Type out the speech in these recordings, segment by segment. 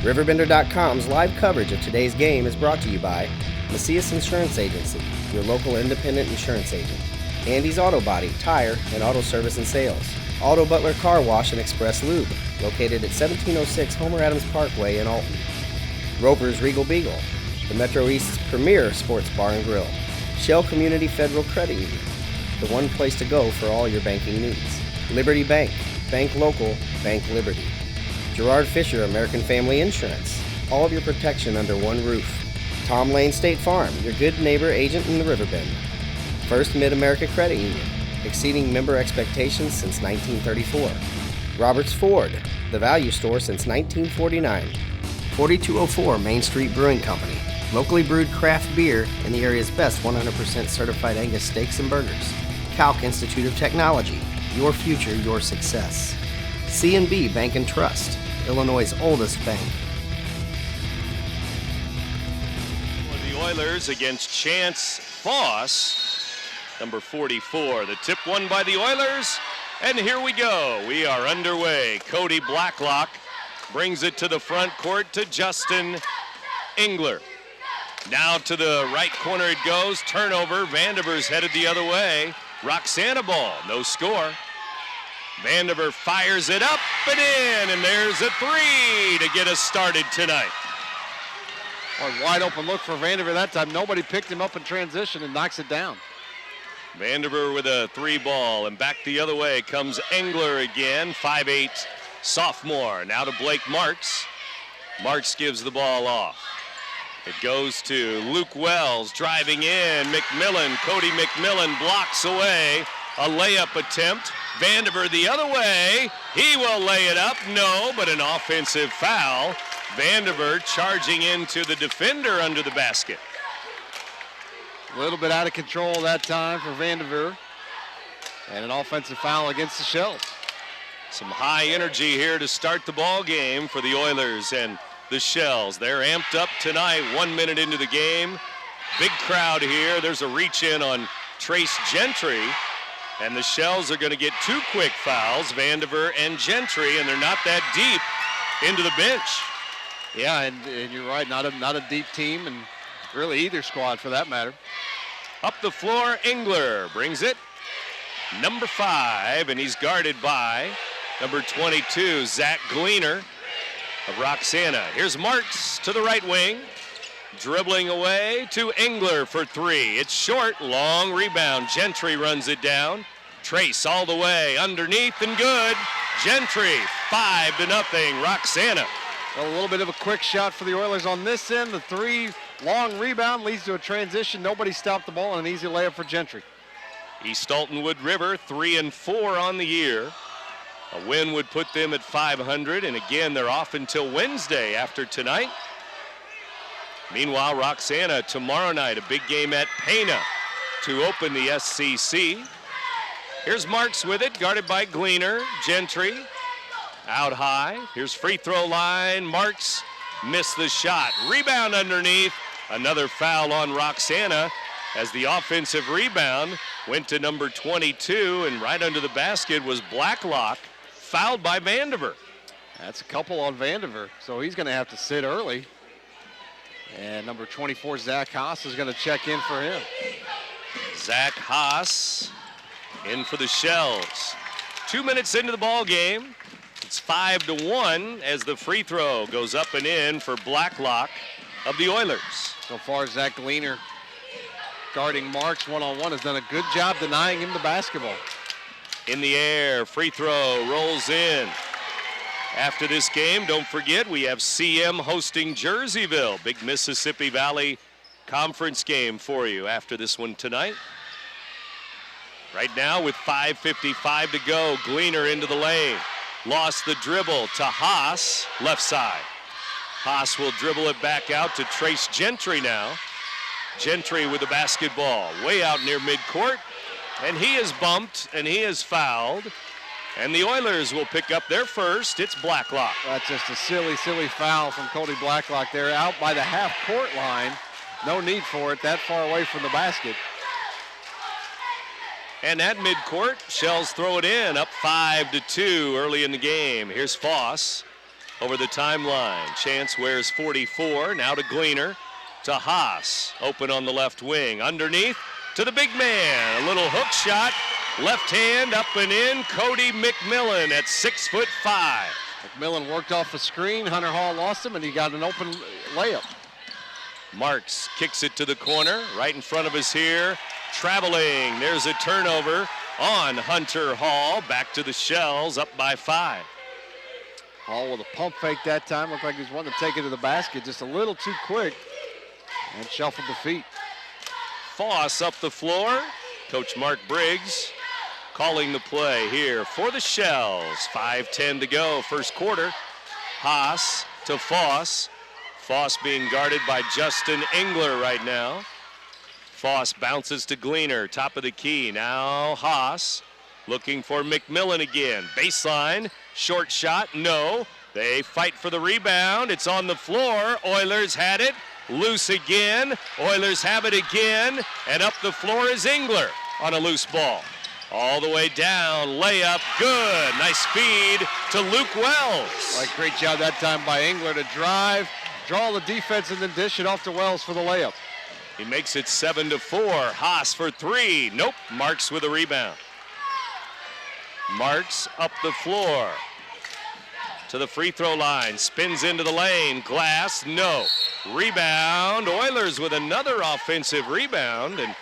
RiverBender.com's live coverage of today's game is brought to you by Macias Insurance Agency, your local independent insurance agent. Andy's Auto Body, Tire, and Auto Service and Sales. Auto Butler Car Wash and Express Lube, located at 1706 Homer Adams Parkway in Alton. Roper's Regal Beagle, the Metro East's premier sports bar and grill. Shell Community Federal Credit Union, the one place to go for all your banking needs. Liberty Bank, bank local, bank Liberty. Gerard Fisher American Family Insurance, all of your protection under one roof. Tom Lane State Farm, your good neighbor agent in the Riverbend. First Mid-America Credit Union, exceeding member expectations since 1934. Roberts Ford, the value store since 1949. 4204 Main Street Brewing Company, locally brewed craft beer and the area's best 100% certified Angus steaks and burgers. Calc Institute of Technology, your future, your success. C&B Bank and Trust, Illinois' oldest bank. For the Oilers against Chance Foss, number 44. The tip won by the Oilers, and here we go. We are underway. Cody Blacklock brings it to the front court to Justin Engler. Now to the right corner it goes. Turnover. Vandiver's headed the other way. Roxana ball. No score. Vandiver fires it up and in, and there's a three to get us started tonight. Well, wide open look for Vandiver that time. Nobody picked him up in transition and knocks it down. Vandiver with a three ball, and back the other way comes Engler again, 5'8" sophomore. Now to Blake Marks. Marks gives the ball off. It goes to Luke Wells driving in. McMillan, Cody McMillan blocks away a layup attempt. Vandiver the other way. He will lay it up. No, but an offensive foul. Vandiver charging into the defender under the basket. A little bit out of control that time for Vandiver. And an offensive foul against the Shells. Some high energy here to start the ball game for the Oilers and the Shells. They're amped up tonight, 1 minute into the game. Big crowd here. There's a reach in on Trace Gentry. And the Shells are going to get two quick fouls, Vandiver and Gentry, and they're not that deep into the bench. Yeah, and you're right, not a deep team, and really either squad for that matter. Up the floor, Engler brings it. Number 5, and he's guarded by number 22, Zach Gleaner of Roxana. Here's Marks to the right wing. Dribbling away to Engler for three. It's short, long rebound. Gentry runs it down. Trace all the way, underneath and good. Gentry, 5-0, Roxana. Well, a little bit of a quick shot for the Oilers on this end. The three, long rebound leads to a transition. Nobody stopped the ball and an easy layup for Gentry. East Alton-Wood River, 3-4 on the year. A win would put them at 500, and again, they're off until Wednesday after tonight. Meanwhile, Roxana tomorrow night, a big game at Pana to open the SCC. Here's Marks with it, guarded by Gleaner. Gentry out high. Here's free throw line. Marks missed the shot. Rebound underneath. Another foul on Roxana as the offensive rebound went to number 22, and right under the basket was Blacklock, fouled by Vandiver. That's a couple on Vandiver, so he's going to have to sit early. And number 24, Zach Haas, is going to check in for him. Zach Haas in for the Shells. 2 minutes into the ball game. It's 5-1 as the free throw goes up and in for Blacklock of the Oilers. So far, Zach Gleaner guarding Marks one-on-one has done a good job denying him the basketball. In the air, free throw rolls in. After this game, don't forget, we have CM hosting Jerseyville. Big Mississippi Valley Conference game for you after this one tonight. Right now with 5:55 to go, Gleaner into the lane. Lost the dribble to Haas, left side. Haas will dribble it back out to Trace Gentry now. Gentry with the basketball, way out near midcourt. And he is bumped and he is fouled. And the Oilers will pick up their first. It's Blacklock. That's just a silly, silly foul from Cody Blacklock there, out by the half-court line. No need for it, that far away from the basket. And at midcourt, Shells throw it in, up 5-2 early in the game. Here's Foss. over the timeline. Chance wears 44. Now to Gleaner. To Haas. Open on the left wing. Underneath to the big man. A little hook shot. Left hand up and in. Cody McMillan at 6'5". McMillan worked off a screen. Hunter Hall lost him, and he got an open layup. Marks kicks it to the corner. Right in front of us here. Traveling. There's a turnover on Hunter Hall. Back to the Shells, up by 5. Hall with a pump fake that time. Looked like he was wanting to take it to the basket just a little too quick. And shuffled the feet. Foss up the floor. Coach Mark Briggs calling the play here for the Shells. 5:10 to go, first quarter. Haas to Foss. Foss being guarded by Justin Engler right now. Foss bounces to Gleaner, top of the key. Now Haas looking for McMillan again. Baseline, short shot, no. They fight for the rebound. It's on the floor. Oilers had it. Loose again. Oilers have it again. And up the floor is Engler on a loose ball. All the way down, layup, good. Nice speed to Luke Wells. Like, great job that time by Engler to drive, draw the defense, and then dish it off to Wells for the layup. He makes it 7-4. Haas for 3. Nope. Marks with a rebound. Marks up the floor to the free throw line. Spins into the lane. Glass, no. Rebound. Oilers with another offensive rebound. And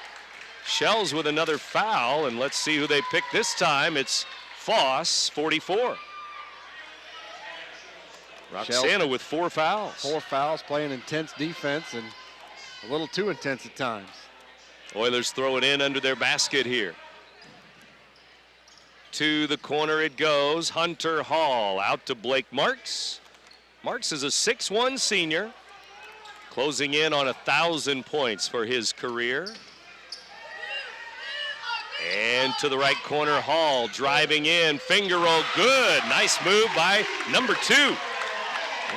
Shells with another foul. And let's see who they pick this time. It's Foss, 44. Roxana Shells with 4 fouls. 4 fouls, playing intense defense, and a little too intense at times. Oilers throw it in under their basket here. To the corner it goes. Hunter Hall out to Blake Marks. Marks is a 6'1" senior, closing in on 1,000 points for his career. And to the right corner, Hall driving in, finger roll, good. Nice move by number 2.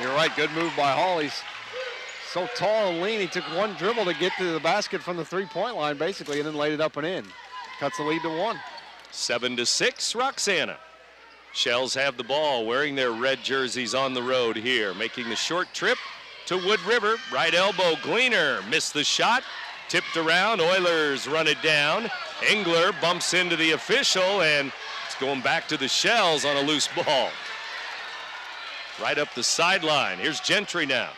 You're right, good move by Hall. He's so tall and lean, he took one dribble to get to the basket from the three-point line, basically, and then laid it up and in. Cuts the lead to 1. 7-6, Roxana. Shells have the ball, wearing their red jerseys on the road here, making the short trip to Wood River. Right elbow, Gleaner missed the shot, tipped around, Oilers run it down. Engler bumps into the official, and it's going back to the Shells on a loose ball. Right up the sideline. Here's Gentry now.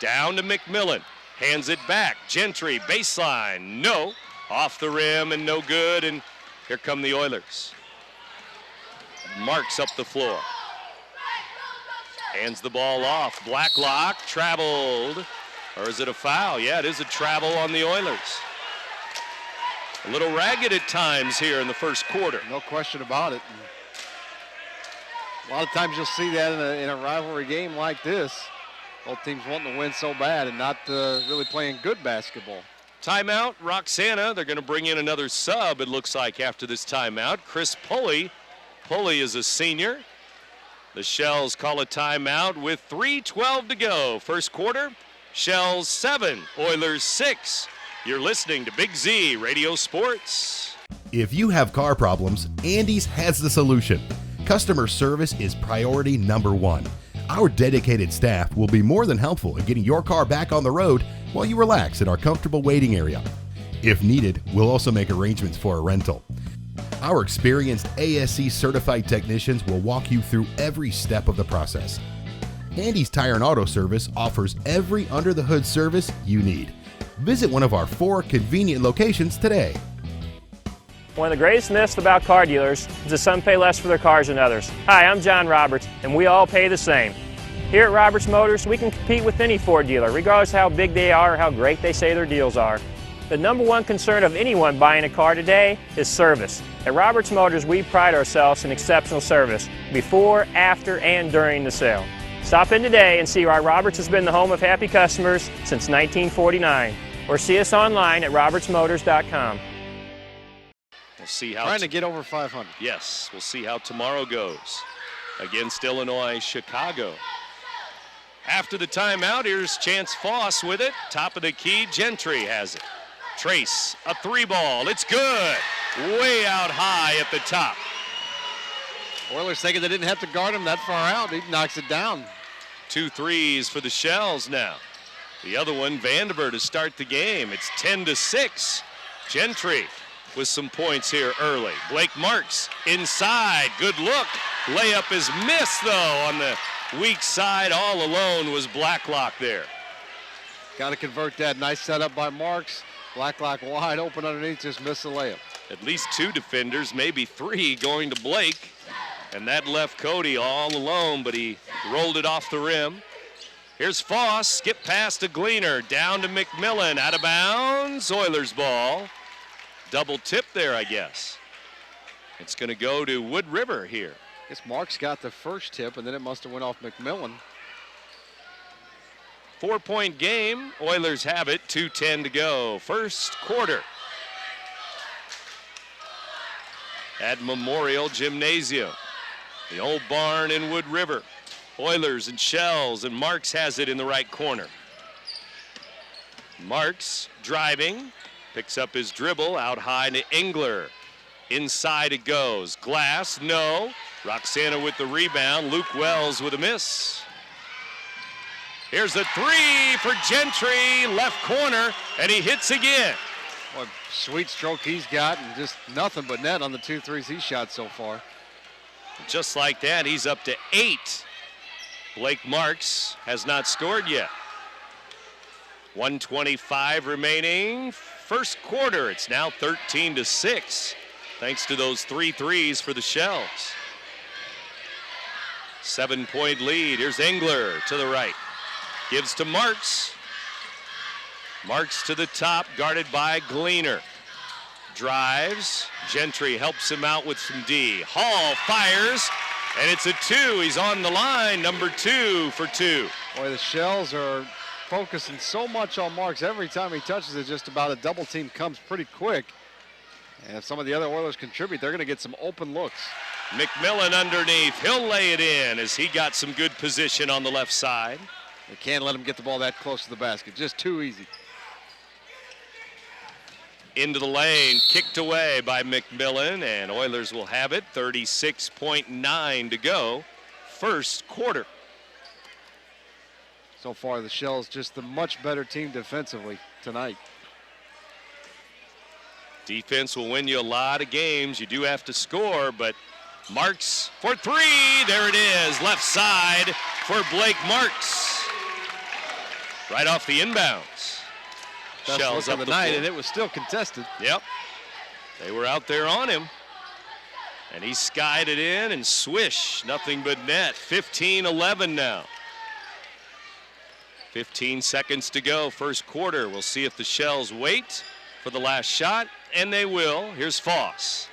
Down to McMillan. Hands it back. Gentry, baseline. No. Off the rim and no good. And here come the Oilers. Marks up the floor. Hands the ball off. Blacklock traveled. Or is it a foul? Yeah, it is a travel on the Oilers. A little ragged at times here in the first quarter. No question about it. A lot of times you'll see that in a rivalry game like this. Both teams wanting to win so bad and not really playing good basketball. Timeout, Roxana. They're going to bring in another sub, it looks like, after this timeout. Chris Pulley. Pulley is a senior. The Shells call a timeout with 3:12 to go. First quarter, Shells 7, Oilers 6. You're listening to Big Z Radio Sports. If you have car problems, Andy's has the solution. Customer service is priority number 1. Our dedicated staff will be more than helpful in getting your car back on the road while you relax in our comfortable waiting area. If needed, we'll also make arrangements for a rental. Our experienced ASC certified technicians will walk you through every step of the process. Andy's Tire and Auto Service offers every under-the-hood service you need. Visit one of our 4 convenient locations today. One of the greatest myths about car dealers is that some pay less for their cars than others. Hi, I'm John Roberts, and we all pay the same. Here at Roberts Motors, we can compete with any Ford dealer, regardless of how big they are or how great they say their deals are. The number one concern of anyone buying a car today is service. At Roberts Motors, we pride ourselves in exceptional service before, after, and during the sale. Stop in today and see why Roberts has been the home of happy customers since 1949. Or see us online at RiverBender.com. We'll see how trying to get over 500. Yes, we'll see how tomorrow goes against Illinois Chicago. After the timeout, here's Chance Foss with it. Top of the key, Gentry has it. Trace, a 3-ball. It's good. Way out high at the top. Oilers thinking they didn't have to guard him that far out. He knocks it down. 2 threes for the Shells now. The other one, Vandenberg, to start the game. It's 10-6. Gentry with some points here early. Blake Marks inside. Good look. Layup is missed, though, on the weak side. All alone was Blacklock there. Got to convert that. Nice setup by Marks. Blacklock wide open underneath, just missed the layup. At least 2 defenders, maybe 3 going to Blake. And that left Cody all alone, but he rolled it off the rim. Here's Foss, skip pass to Gleaner, down to McMillan, out of bounds, Oilers ball. Double tip there, I guess. It's gonna go to Wood River here. I guess Marks got the first tip, and then it must have went off McMillan. 4-point game, Oilers have it, 2:10 to go, first quarter. At Memorial Gymnasium, the old barn in Wood River. Oilers and Shells, and Marks has it in the right corner. Marks driving, picks up his dribble, out high to Engler. Inside it goes. Glass, no. Roxana with the rebound. Luke Wells with a miss. Here's a 3 for Gentry, left corner, and he hits again. What sweet stroke he's got, and just nothing but net on the 2 threes he shot so far. Just like that, he's up to 8. Blake Marks has not scored yet. 1:25 remaining, first quarter. It's now 13-6, thanks to those 3 threes for the Shells. 7-point lead. Here's Engler to the right. Gives to Marks. Marks to the top, guarded by Gleaner. Drives. Gentry helps him out with some D. Hall fires, and it's a 2. He's on the line, number 2 for 2. Boy, the Shells are focusing so much on Marks. Every time he touches it, just about a double team comes pretty quick. And if some of the other Oilers contribute, they're going to get some open looks. McMillan underneath. He'll lay it in as he got some good position on the left side. They can't let him get the ball that close to the basket. Just too easy. Into the lane, kicked away by McMillan, and Oilers will have it. 36.9 to go, first quarter. So far, the Shells just the much better team defensively tonight. Defense will win you a lot of games. You do have to score, but Marks for 3. There it is, left side for Blake Marks. Right off the inbounds. Best Shells look up of the the night, floor. and it was still contested. Yep. They were out there on him. And he skied it in and swish. Nothing but net. 15-11 now. 15 seconds to go, first quarter. We'll see if the Shells wait for the last shot, and they will. Here's Foss.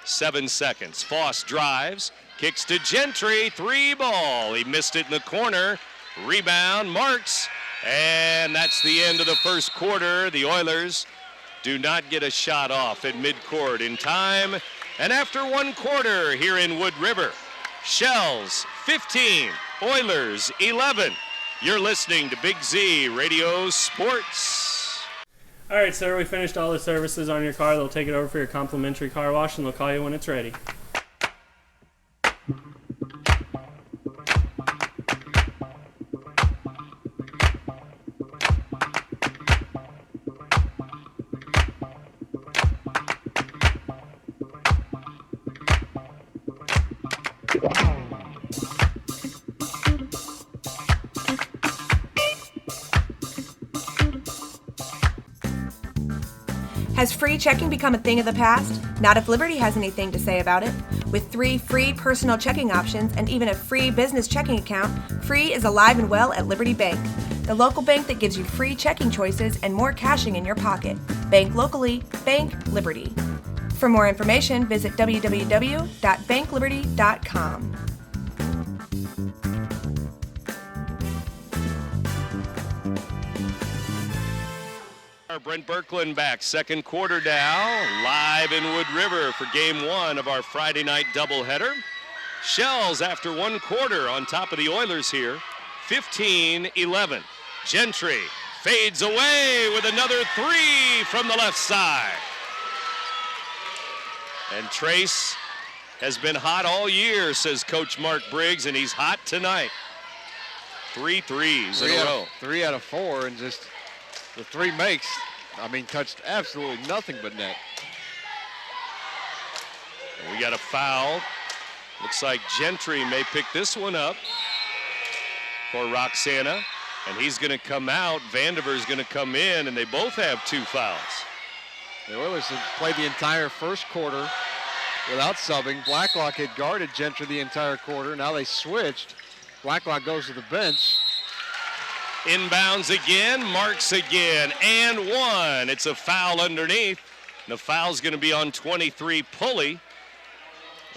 7 seconds. Foss drives, kicks to Gentry, 3 ball. He missed it in the corner. Rebound, Marks. And that's the end of the first quarter. The Oilers do not get a shot off at midcourt in time. And after 1 quarter here in Wood River, Shells 15, Oilers 11. You're listening to Big Z Radio Sports. All right, sir, we finished all the services on your car. They'll take it over for your complimentary car wash, and they'll call you when it's ready. Has free checking become a thing of the past? Not if Liberty has anything to say about it. With 3 free personal checking options and even a free business checking account, free is alive and well at Liberty Bank, the local bank that gives you free checking choices and more cashing in your pocket. Bank locally, bank Liberty. For more information, visit www.bankliberty.com. Brent Birkeland back, second quarter now, live in Wood River for game 1 of our Friday night doubleheader. Shells after 1 quarter on top of the Oilers here, 15-11. Gentry fades away with another 3 from the left side. And Trace has been hot all year, says Coach Mark Briggs, and he's hot tonight. 3 threes in a row. 3 out of 4, and just the 3 makes, touched absolutely nothing but net. And we got a foul. Looks like Gentry may pick this one up for Roxana, and he's going to come out. Vandiver's going to come in, and they both have 2 fouls. The Oilers had played the entire first quarter without subbing. Blacklock had guarded Gentry the entire quarter. Now they switched. Blacklock goes to the bench. Inbounds again, Marks again, and 1. It's a foul underneath. The foul's going to be on 23, Pulley.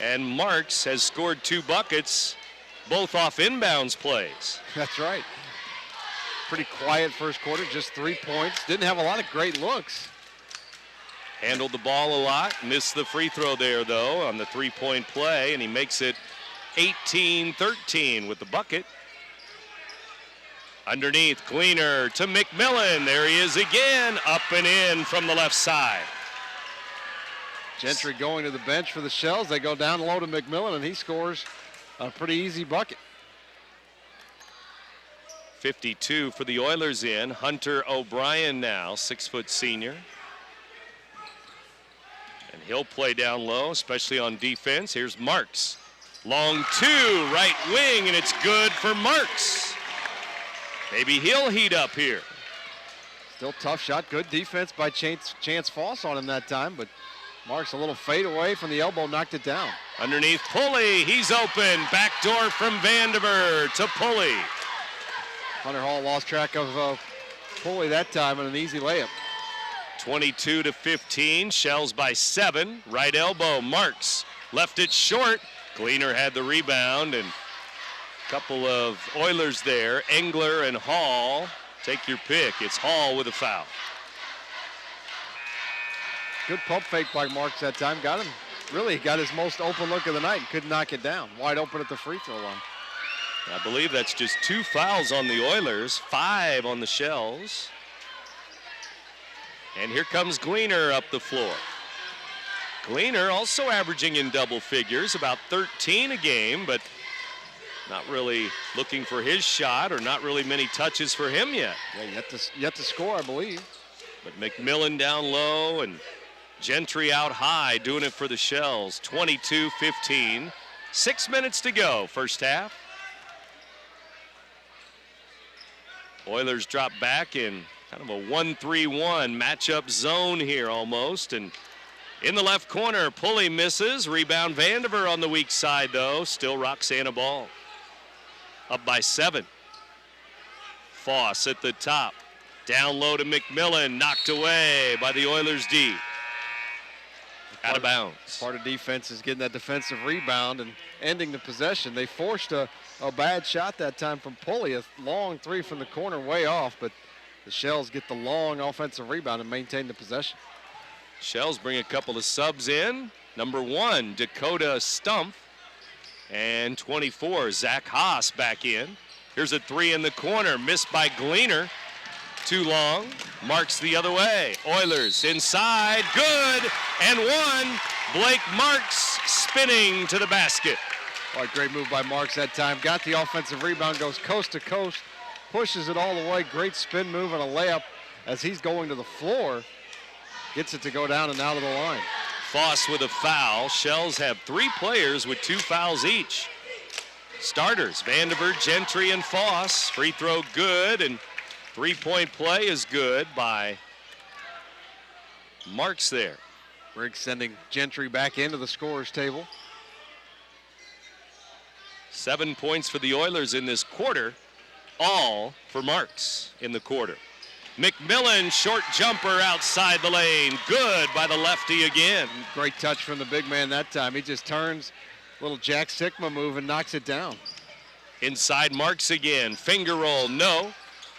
And Marks has scored 2 buckets, both off inbounds plays. That's right. Pretty quiet first quarter, just 3 points. Didn't have a lot of great looks. Handled the ball a lot, missed the free throw there, though, on the 3-point play, and he makes it 18-13 with the bucket. Underneath, Gleaner to McMillan. There he is again, up and in from the left side. Gentry going to the bench for the Shells. They go down low to McMillan, and he scores a pretty easy bucket. 52 for the Oilers in. Hunter O'Brien now, 6-foot senior. And he'll play down low, especially on defense. Here's Marks. Long 2, right wing, and it's good for Marks. Maybe he'll heat up here. Still tough shot. Good defense by Chance Foss on him that time, but Marks a little fade away from the elbow, knocked it down. Underneath Pulley, he's open. Backdoor from Vandiver to Pulley. Hunter Hall lost track of Pulley that time on an easy layup. 22-15, Shells by 7. Right elbow, Marks left it short. Gleaner had the rebound, and a couple of Oilers there. Engler and Hall. Take your pick. It's Hall with a foul. Good pump fake by Marks that time. Got him. Really got his most open look of the night and couldn't knock it down. Wide open at the free throw line. I believe that's just 2 fouls on the Oilers, 5 on the Shells. And here comes Gleaner up the floor. Gleaner also averaging in double figures, about 13 a game, but not really looking for his shot, or not really many touches for him yet. Yeah, yet to score, I believe. But McMillan down low and Gentry out high, doing it for the Shells. 22-15, 6 minutes to go, first half. Oilers drop back in kind of a 1-3-1 matchup zone here almost. And in the left corner, Pulley misses. Rebound Vandiver on the weak side, though. Still Roxana ball. Up by 7. Foss at the top. Down low to McMillan. Knocked away by the Oilers D. Out of bounds. Part of defense is getting that defensive rebound and ending the possession. They forced a bad shot that time from Pulley. A long 3 from the corner, way off, but the Shells get the long offensive rebound and maintain the possession. Shells bring a couple of subs in. Number 1, Dakota Stumpf. And 24, Zach Haas back in. Here's a 3 in the corner, missed by Gleaner. Too long, Marks the other way. Oilers inside, good, and 1. Blake Marks spinning to the basket. Oh, great move by Marks that time. Got the offensive rebound, goes coast to coast, pushes it all the way. Great spin move and a layup as he's going to the floor. Gets it to go down and out of the line. Foss with a foul. Shells have 3 players with 2 fouls each. Starters, Vandiver, Gentry, and Foss. Free throw good, and 3-point play is good by Marks there. Briggs sending Gentry back into the scorer's table. 7 points for the Oilers in this quarter, all for Marks in the quarter. McMillan, short jumper outside the lane. Good by the lefty again. Great touch from the big man that time. He just turns, little Jack Sikma move and knocks it down. Inside Marks again. Finger roll, no.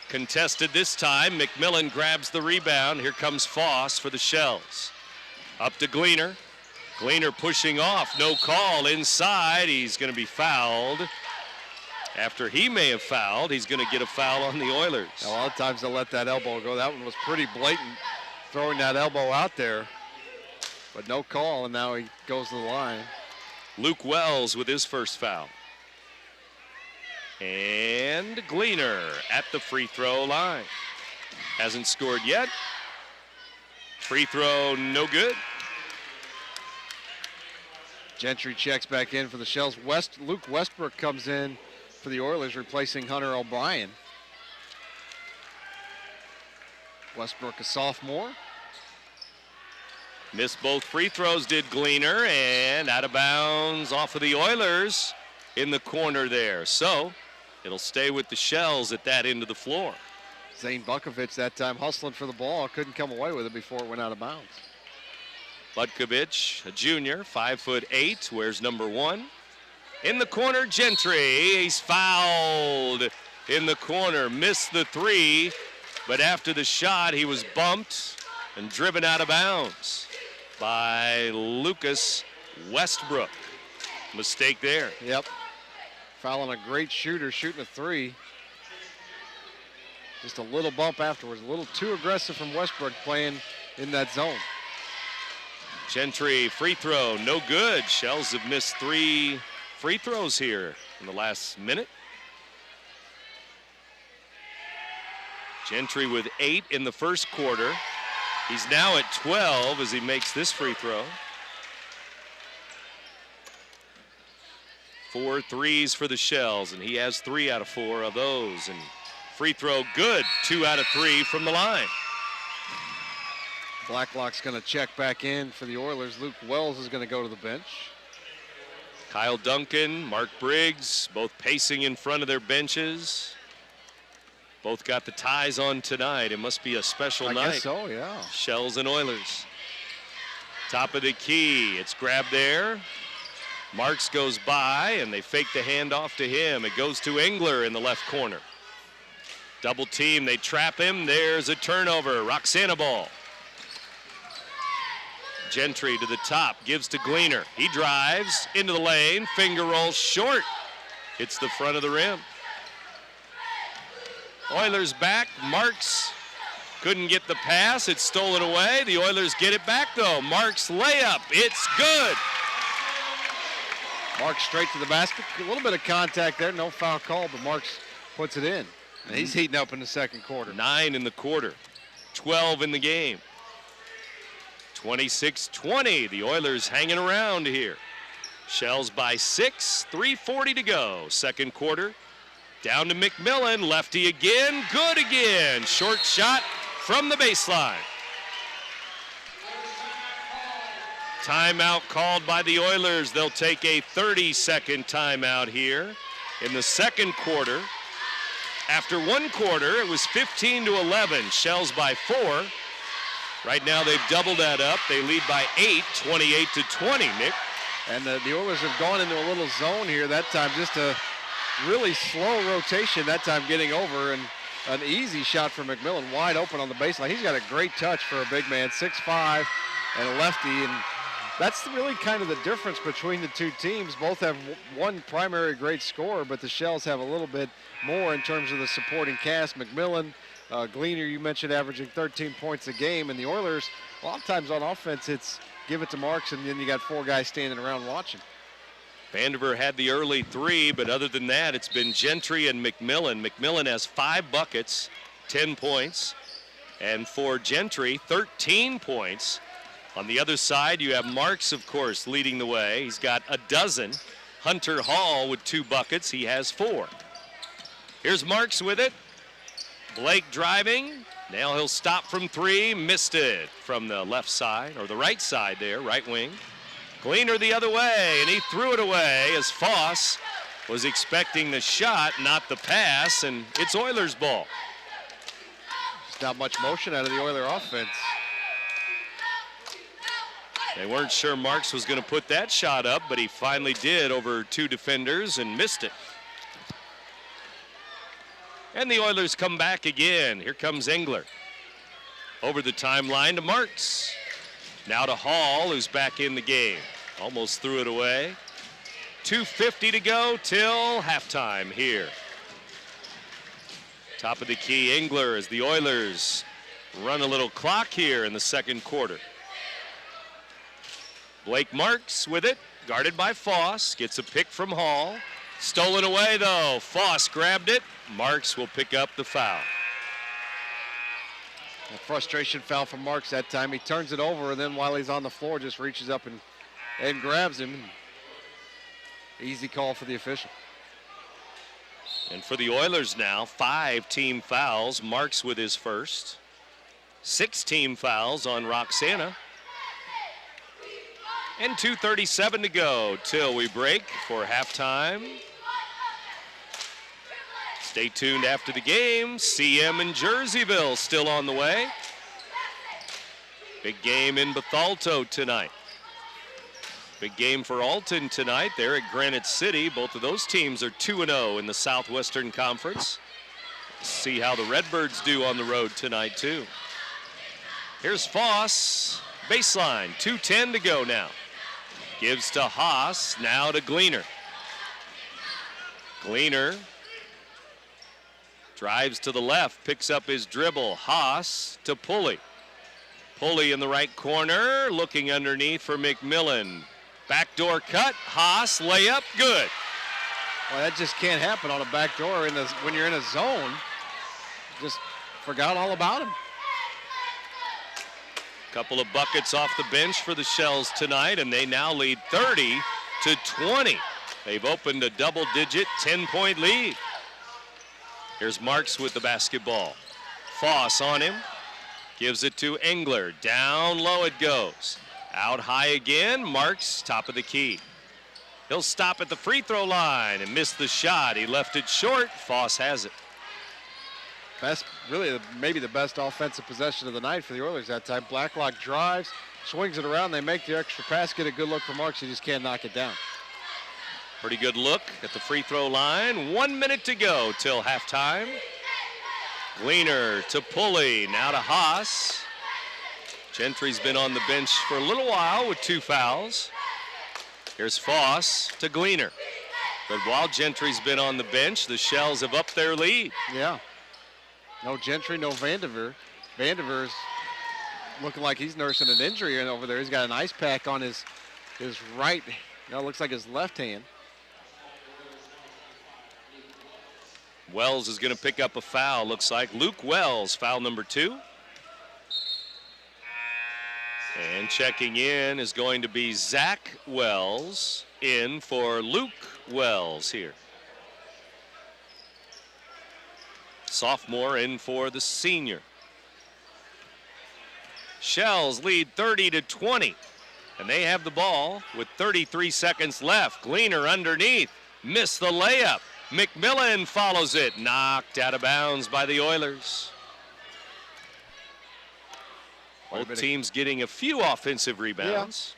Contested this time. McMillan grabs the rebound. Here comes Foss for the Shells. Up to Gleaner. Gleaner pushing off. No call inside. He's going to be fouled. After he may have fouled, he's going to get a foul on the Oilers. A lot of times they'll let that elbow go. That one was pretty blatant, throwing that elbow out there. But no call, and now he goes to the line. Luke Wells with his first foul. And Gleaner at the free throw line. Hasn't scored yet. Free throw, no good. Gentry checks back in for the Shells. Luke Westbrook comes in for the Oilers, replacing Hunter O'Brien. Westbrook, a sophomore. Missed both free throws, did Gleaner, and out of bounds off of the Oilers in the corner there. So it'll stay with the Shells at that end of the floor. Zane Bukovic that time hustling for the ball, couldn't come away with it before it went out of bounds. Butkovic, a junior, 5'8", wears number 1. In the corner, Gentry. He's fouled in the corner. Missed the 3, but after the shot, he was bumped and driven out of bounds by Lucas Westbrook. Mistake there. Yep. Fouling a great shooter, shooting a 3. Just a little bump afterwards. A little too aggressive from Westbrook playing in that zone. Gentry, free throw, no good. Shells have missed 3 free throws here in the last minute. Gentry with 8 in the first quarter. He's now at 12 as he makes this free throw. 4 threes for the Shells, and he has 3 out of 4 of those. And free throw good, 2 out of 3 from the line. Blacklock's going to check back in for the Oilers. Luke Wells is going to go to the bench. Kyle Duncan, Mark Briggs, both pacing in front of their benches. Both got the ties on tonight. It must be a special night. I guess so, yeah. Shells and Oilers. Top of the key. It's grabbed there. Marks goes by, and they fake the handoff to him. It goes to Engler in the left corner. Double team. They trap him. There's a turnover. Roxana ball. Gentry to the top, gives to Gleaner. He drives into the lane, finger roll short. Hits the front of the rim. Oilers back, Marks couldn't get the pass, it's stolen away. The Oilers get it back though. Marks layup, it's good. Marks straight to the basket, a little bit of contact there, no foul call, but Marks puts it in. And he's heating up in the second quarter. 9 in the quarter, 12 in the game. 26-20, the Oilers hanging around here. Shells by 6, 3:40 to go. Second quarter, down to McMillan, lefty again, good again. Short shot from the baseline. Timeout called by the Oilers. They'll take a 30-second timeout here in the second quarter. After one quarter, it was 15-11, Shells by 4. Right now they've doubled that up. They lead by 8, 28-20, Nick. And the Oilers have gone into a little zone here that time, just a really slow rotation that time getting over, and an easy shot for McMillan, wide open on the baseline. He's got a great touch for a big man, 6'5", and a lefty, and that's really kind of the difference between the two teams. Both have one primary great scorer, but the Shells have a little bit more in terms of the supporting cast. McMillan, Gleaner, you mentioned, averaging 13 points a game, and the Oilers, a lot of times on offense, it's give it to Marks, and then you got 4 guys standing around watching. Vandiver had the early 3, but other than that, it's been Gentry and McMillan. McMillan has 5 buckets, 10 points, and for Gentry, 13 points. On the other side, you have Marks, of course, leading the way. He's got a dozen. Hunter Hall with 2 buckets. He has 4. Here's Marks with it. Blake driving. Now he'll stop from 3. Missed it from the left side, or the right side there, right wing. Gleaner the other way, and he threw it away as Foss was expecting the shot, not the pass, and it's Oilers ball. There's not much motion out of the Oiler offense. They weren't sure Marks was going to put that shot up, but he finally did over 2 defenders and missed it. And the Oilers come back again. Here comes Engler. Over the timeline to Marks. Now to Hall, who's back in the game. Almost threw it away. 2:50 to go till halftime here. Top of the key, Engler, as the Oilers run a little clock here in the second quarter. Blake Marks with it, guarded by Foss, gets a pick from Hall. Stolen away, though. Foss grabbed it. Marks will pick up the foul. A frustration foul from Marks that time. He turns it over, and then while he's on the floor, just reaches up and grabs him. Easy call for the official. And for the Oilers now, 5 team fouls. Marks with his first. 6 team fouls on Roxana. And 2:37 to go till we break for halftime. Stay tuned after the game. CM and Jerseyville still on the way. Big game in Bethalto tonight. Big game for Alton tonight. They're at Granite City. Both of those teams are 2-0 in the Southwestern Conference. See how the Redbirds do on the road tonight, too. Here's Foss. Baseline, 2:10 to go now. Gives to Haas, now to Gleaner. Gleaner drives to the left, picks up his dribble. Haas to Pulley. Pulley in the right corner, looking underneath for McMillan. Backdoor cut, Haas, layup, good. Well, that just can't happen on a backdoor when you're in a zone. Just forgot all about him. Couple of buckets off the bench for the Shells tonight, and they now lead 30-20. They've opened a double-digit 10-point lead. Here's Marks with the basketball. Foss on him. Gives it to Engler. Down low it goes. Out high again. Marks, top of the key. He'll stop at the free throw line and miss the shot. He left it short. Foss has it. Really, maybe the best offensive possession of the night for the Oilers that time. Blacklock drives, swings it around. They make the extra pass, get a good look for Marks. He just can't knock it down. Pretty good look at the free throw line. 1 minute to go till halftime. Gleaner to Pulley, now to Haas. Gentry's been on the bench for a little while with 2 fouls. Here's Foss to Gleaner. But while Gentry's been on the bench, the Shells have upped their lead. Yeah. No Gentry, no Vandiver. Vandiver's looking like he's nursing an injury over there. He's got an ice pack on his right, it looks like his left hand. Wells is going to pick up a foul, looks like. Luke Wells, foul number 2. And checking in is going to be Zach Wells in for Luke Wells here. Sophomore in for the senior. Shells lead 30-20, and they have the ball with 33 seconds left. Gleaner underneath, missed the layup. McMillan follows it, knocked out of bounds by the Oilers. Both teams getting a few offensive rebounds.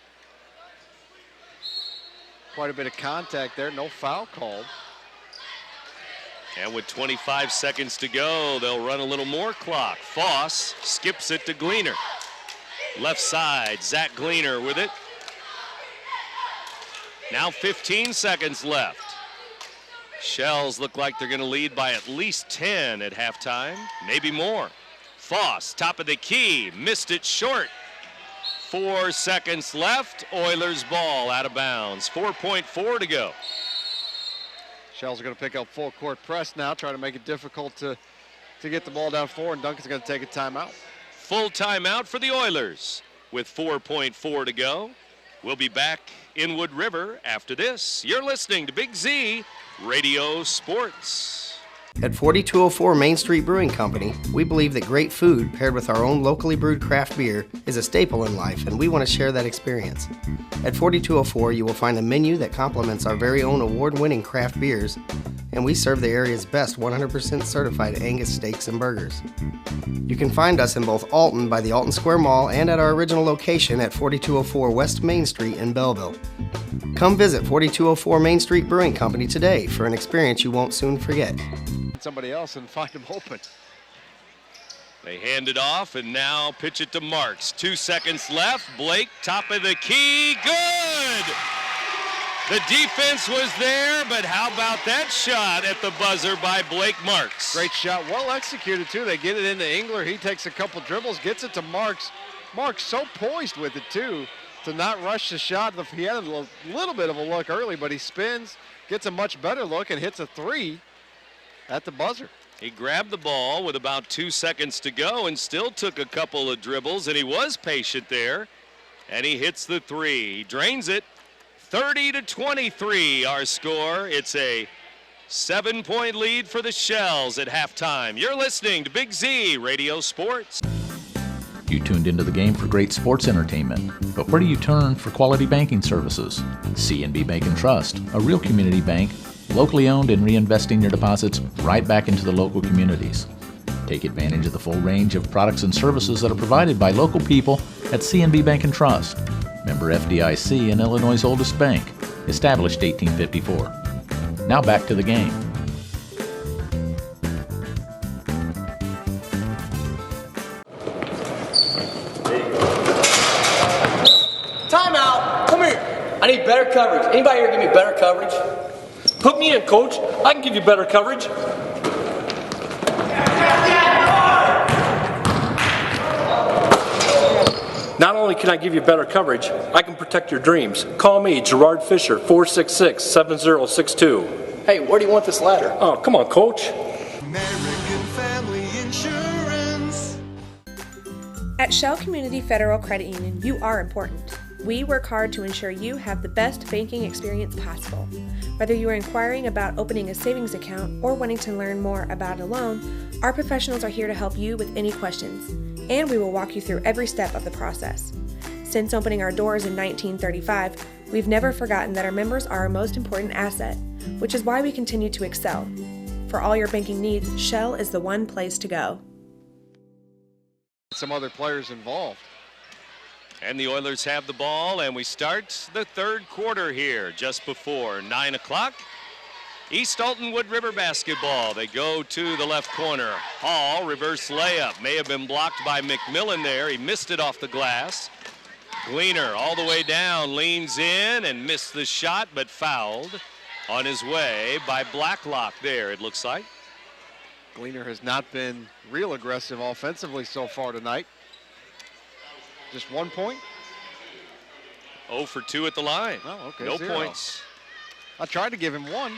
Yeah. Quite a bit of contact there, no foul called. And with 25 seconds to go, they'll run a little more clock. Foss skips it to Gleaner. Left side, Zach Gleaner with it. Now 15 seconds left. Shells look like they're going to lead by at least 10 at halftime, maybe more. Foss, top of the key, missed it short. 4 seconds left, Oilers ball out of bounds. 4.4 to go. Shells are going to pick up full court press now, try to make it difficult to get the ball down floor, and Duncan's going to take a timeout. Full timeout for the Oilers with 4.4 to go. We'll be back in Wood River after this. You're listening to Big Z Radio Sports. At 4204 Main Street Brewing Company, we believe that great food paired with our own locally brewed craft beer is a staple in life, and we want to share that experience. At 4204, you will find a menu that complements our very own award-winning craft beers, and we serve the area's best 100% certified Angus steaks and burgers. You can find us in both Alton by the Alton Square Mall and at our original location at 4204 West Main Street in Belleville. Come visit 4204 Main Street Brewing Company today for an experience you won't soon forget. Somebody else and find him open. They hand it off and now pitch it to Marks. 2 seconds left. Blake, top of the key. Good! The defense was there, but how about that shot at the buzzer by Blake Marks? Great shot, well executed too. They get it into Engler. He takes a couple dribbles, gets it to Marks. Marks so poised with it too to not rush the shot. He had a little bit of a look early, but he spins, gets a much better look and hits a 3 at the buzzer. He grabbed the ball with about 2 seconds to go and still took a couple of dribbles, and he was patient there, and he hits the 3. He drains it. 30-23 our score. It's a 7-point lead for the Shells at halftime. You're listening to Big Z Radio Sports. You tuned into the game for great sports entertainment, but where do you turn for quality banking services? C&B Bank and Trust, a real community bank, locally owned and reinvesting your deposits right back into the local communities. Take advantage of the full range of products and services that are provided by local people at C&B Bank and Trust. Member FDIC and Illinois' oldest bank, established 1854. Now back to the game. Timeout! Come here. I need better coverage. Anybody here give me better coverage? Put me in, coach. I can give you better coverage. Not only can I give you better coverage, I can protect your dreams. Call me, Gerard Fisher, 466-7062. Hey, where do you want this ladder? Oh, come on, coach. American Family Insurance. At Shell Community Federal Credit Union, you are important. We work hard to ensure you have the best banking experience possible. Whether you are inquiring about opening a savings account or wanting to learn more about a loan, our professionals are here to help you with any questions, and we will walk you through every step of the process. Since opening our doors in 1935, we've never forgotten that our members are our most important asset, which is why we continue to excel. For all your banking needs, Shell is the one place to go. Some other players involved. And the Oilers have the ball, and we start the third quarter here just before 9 o'clock. East Alton-Wood River basketball. They go to the left corner. Hall, reverse layup. May have been blocked by McMillan there. He missed it off the glass. Gleaner all the way down, leans in and missed the shot, but fouled on his way by Blacklock there, it looks like. Gleaner has not been real aggressive offensively so far tonight. Just 1 point? 0 for 2 at the line. Oh, okay. No 0. points. I tried to give him 1.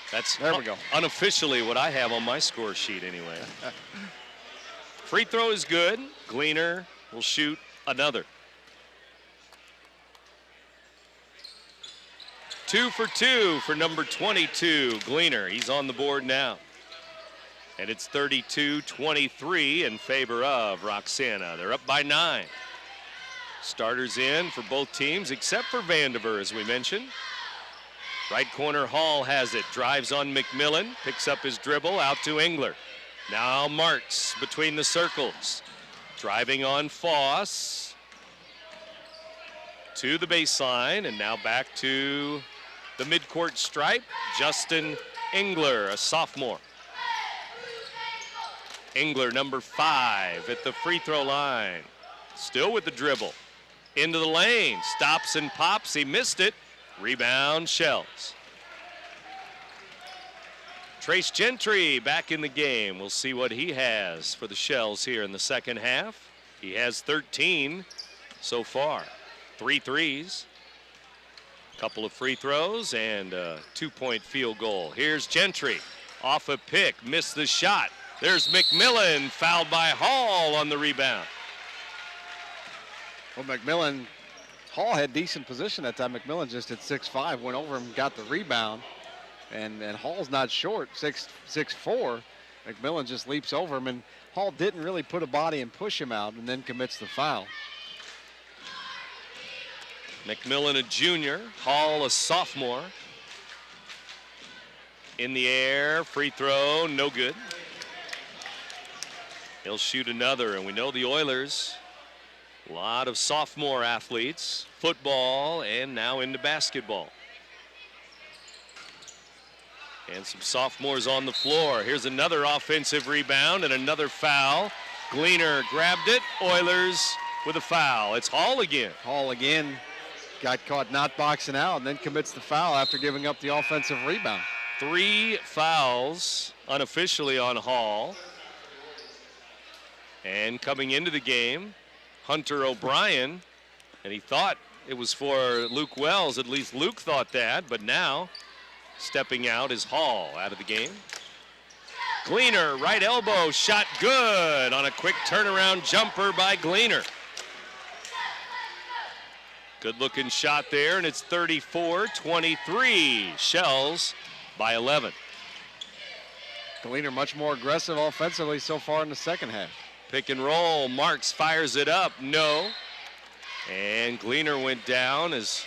That's there we go. Unofficially what I have on my score sheet anyway. Free throw is good. Gleaner will shoot another. 2 for 2 for number 22, Gleaner. He's on the board now. And it's 32-23 in favor of Roxana. They're up by 9. Starters in for both teams except for Vandiver, as we mentioned. Right corner, Hall has it. Drives on McMillan. Picks up his dribble out to Engler. Now Marks between the circles. Driving on Foss. To the baseline, and now back to the midcourt stripe. Justin Engler, a sophomore. Engler, number 5, at the free throw line. Still with the dribble. Into the lane. Stops and pops. He missed it. Rebound, Shells. Trace Gentry back in the game. We'll see what he has for the Shells here in the second half. He has 13 so far. 3 threes. Couple of free throws and a 2-point field goal. Here's Gentry. Off a pick. Missed the shot. There's McMillan, fouled by Hall on the rebound. Well, McMillan, Hall had decent position that time. McMillan just at 6'5", went over him, got the rebound. And Hall's not short, 6'4". McMillan just leaps over him, and Hall didn't really put a body and push him out, and then commits the foul. McMillan, a junior. Hall, a sophomore. In the air, free throw, no good. He'll shoot another, and we know the Oilers, a lot of sophomore athletes, football, and now into basketball. And some sophomores on the floor. Here's another offensive rebound and another foul. Gleaner grabbed it. Oilers with a foul. It's Hall again. Hall again got caught not boxing out and then commits the foul after giving up the offensive rebound. 3 fouls unofficially on Hall. And coming into the game, Hunter O'Brien, and he thought it was for Luke Wells. At least Luke thought that, but now stepping out is Hall out of the game. Gleaner, right elbow, shot good on a quick turnaround jumper by Gleaner. Good looking shot there, and it's 34-23. Shells by 11. Gleaner much more aggressive offensively so far in the second half. Pick and roll, Marks fires it up, no. And Gleaner went down as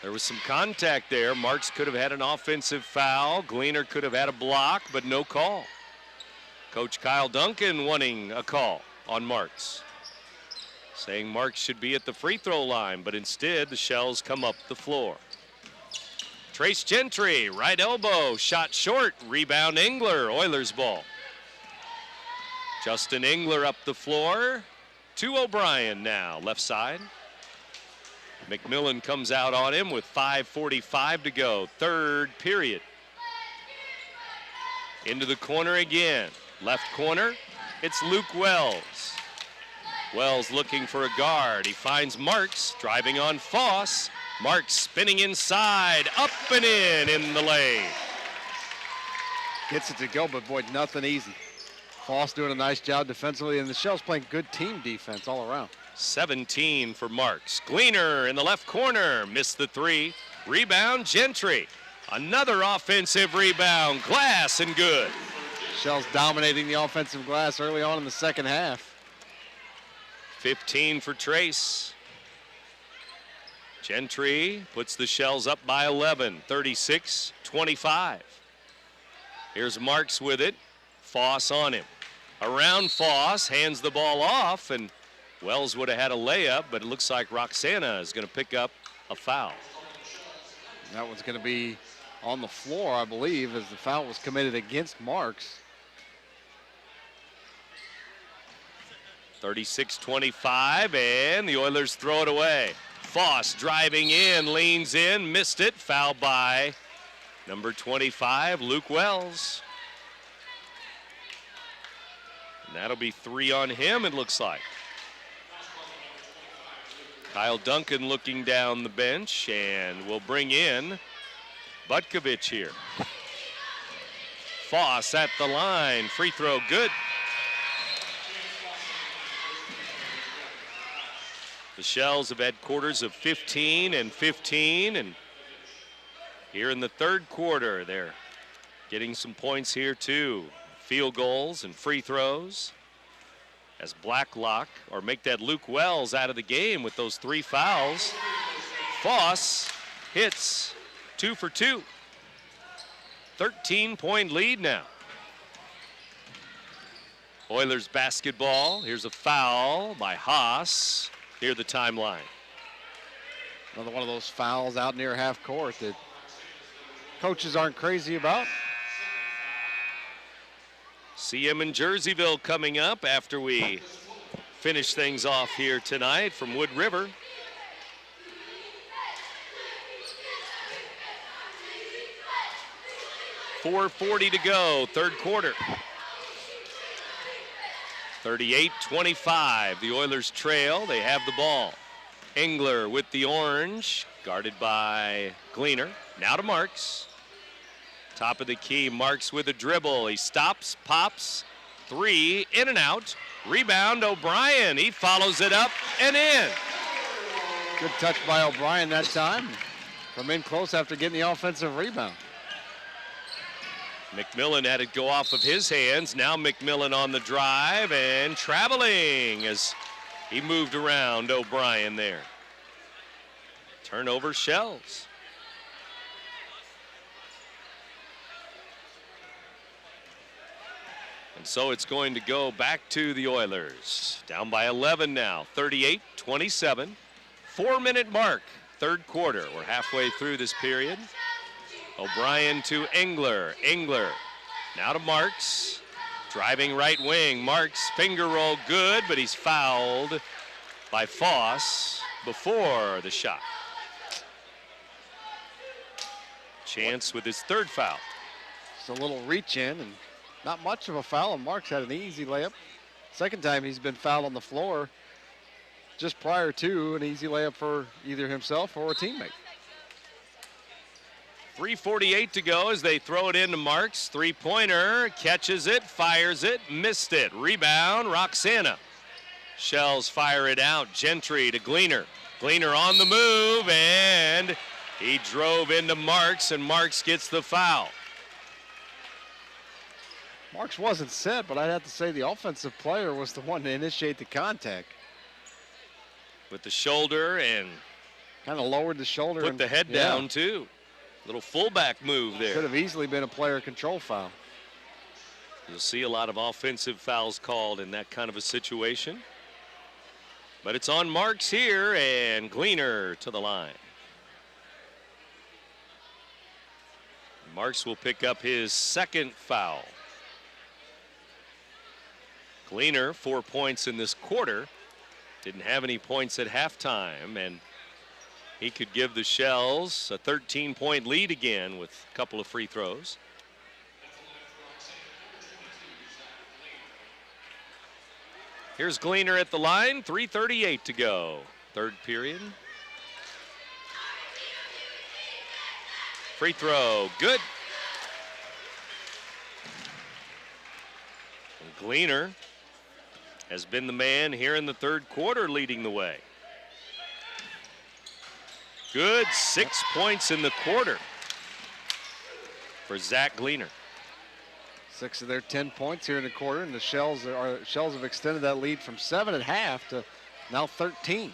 there was some contact there. Marks could have had an offensive foul. Gleaner could have had a block, but no call. Coach Kyle Duncan wanting a call on Marks, saying Marks should be at the free throw line, but instead the Shells come up the floor. Trace Gentry, right elbow, shot short, rebound Engler, Oilers ball. Justin Engler up the floor to O'Brien now, left side. McMillan comes out on him with 5:45 to go, third period. Into the corner again, left corner, it's Luke Wells. Wells looking for a guard. He finds Marks driving on Foss. Marks spinning inside, up and in the lane. Gets it to go, but boy, nothing easy. Foss doing a nice job defensively, and the Shells playing good team defense all around. 17 for Marks. Gleaner in the left corner, missed the three. Rebound, Gentry. Another offensive rebound, glass and good. Shells dominating the offensive glass early on in the second half. 15 for Trace. Gentry puts the Shells up by 11, 36-25. Here's Marks with it. Foss on him. Around Foss, hands the ball off, and Wells would have had a layup, but it looks like Roxana is going to pick up a foul. That one's going to be on the floor, I believe, as the foul was committed against Marks. 36-25, and the Oilers throw it away. Foss driving in, leans in, missed it, foul by number 25, Luke Wells. And that'll be 3 on him, it looks like. Kyle Duncan looking down the bench, and will bring in Butkovich here. Foss at the line, free throw good. The Shells have had quarters of 15 and 15, and here in the third quarter, they're getting some points here too. Field goals and free throws as Blacklock, or make that Luke Wells out of the game with those 3 fouls. Foss hits 2 for 2. 13-point lead now. Oilers basketball. Here's a foul by Haas near the timeline. Another one of those fouls out near half court that coaches aren't crazy about. CM in Jerseyville coming up after we finish things off here tonight from Wood River. .440 to go, third quarter. 38-25, the Oilers trail, they have the ball. Engler with the orange, guarded by Gleaner. Now to Marks. Top of the key, Marks with a dribble. He stops, pops, 3, in and out. Rebound, O'Brien. He follows it up and in. Good touch by O'Brien that time. From in close after getting the offensive rebound. McMillan had it go off of his hands. Now McMillan on the drive and traveling as he moved around O'Brien there. Turnover, Shells. And so it's going to go back to the Oilers. Down by 11 now, 38-27. 4-minute mark, third quarter. We're halfway through this period. O'Brien to Engler. Engler now to Marks. Driving right wing. Marks finger roll good, but he's fouled by Foss before the shot. Chance with his third foul. Just a little reach in and not much of a foul, and Marks had an easy layup. Second time he's been fouled on the floor. just prior to an easy layup for either himself or a teammate. 3:48 to go as they throw it into Marks. Three-pointer, catches it, fires it, missed it. Rebound, Roxana. Shells fire it out. Gentry to Gleaner. Gleaner on the move, and he drove into Marks, and Marks gets the foul. Marks wasn't set, but I'd have to say the offensive player was the one to initiate the contact. With the shoulder and kind of lowered the shoulder. Put the head down, too. Little fullback move there. Could have easily been a player control foul. You'll see a lot of offensive fouls called in that kind of a situation. But it's on Marks here, and Gleaner to the line. Marks will pick up his second foul. Gleaner, 4 points in this quarter. Didn't have any points at halftime, and he could give the Shells a 13-point lead again with a couple of free throws. Here's Gleaner at the line, 3:38 to go, third period. Free throw, good. And Gleaner has been the man here in the third quarter, leading the way. Good, 6 points in the quarter for Zach Gleaner. 6 of their 10 points here in the quarter, and the Shells have extended that lead from 7 at half to now 13.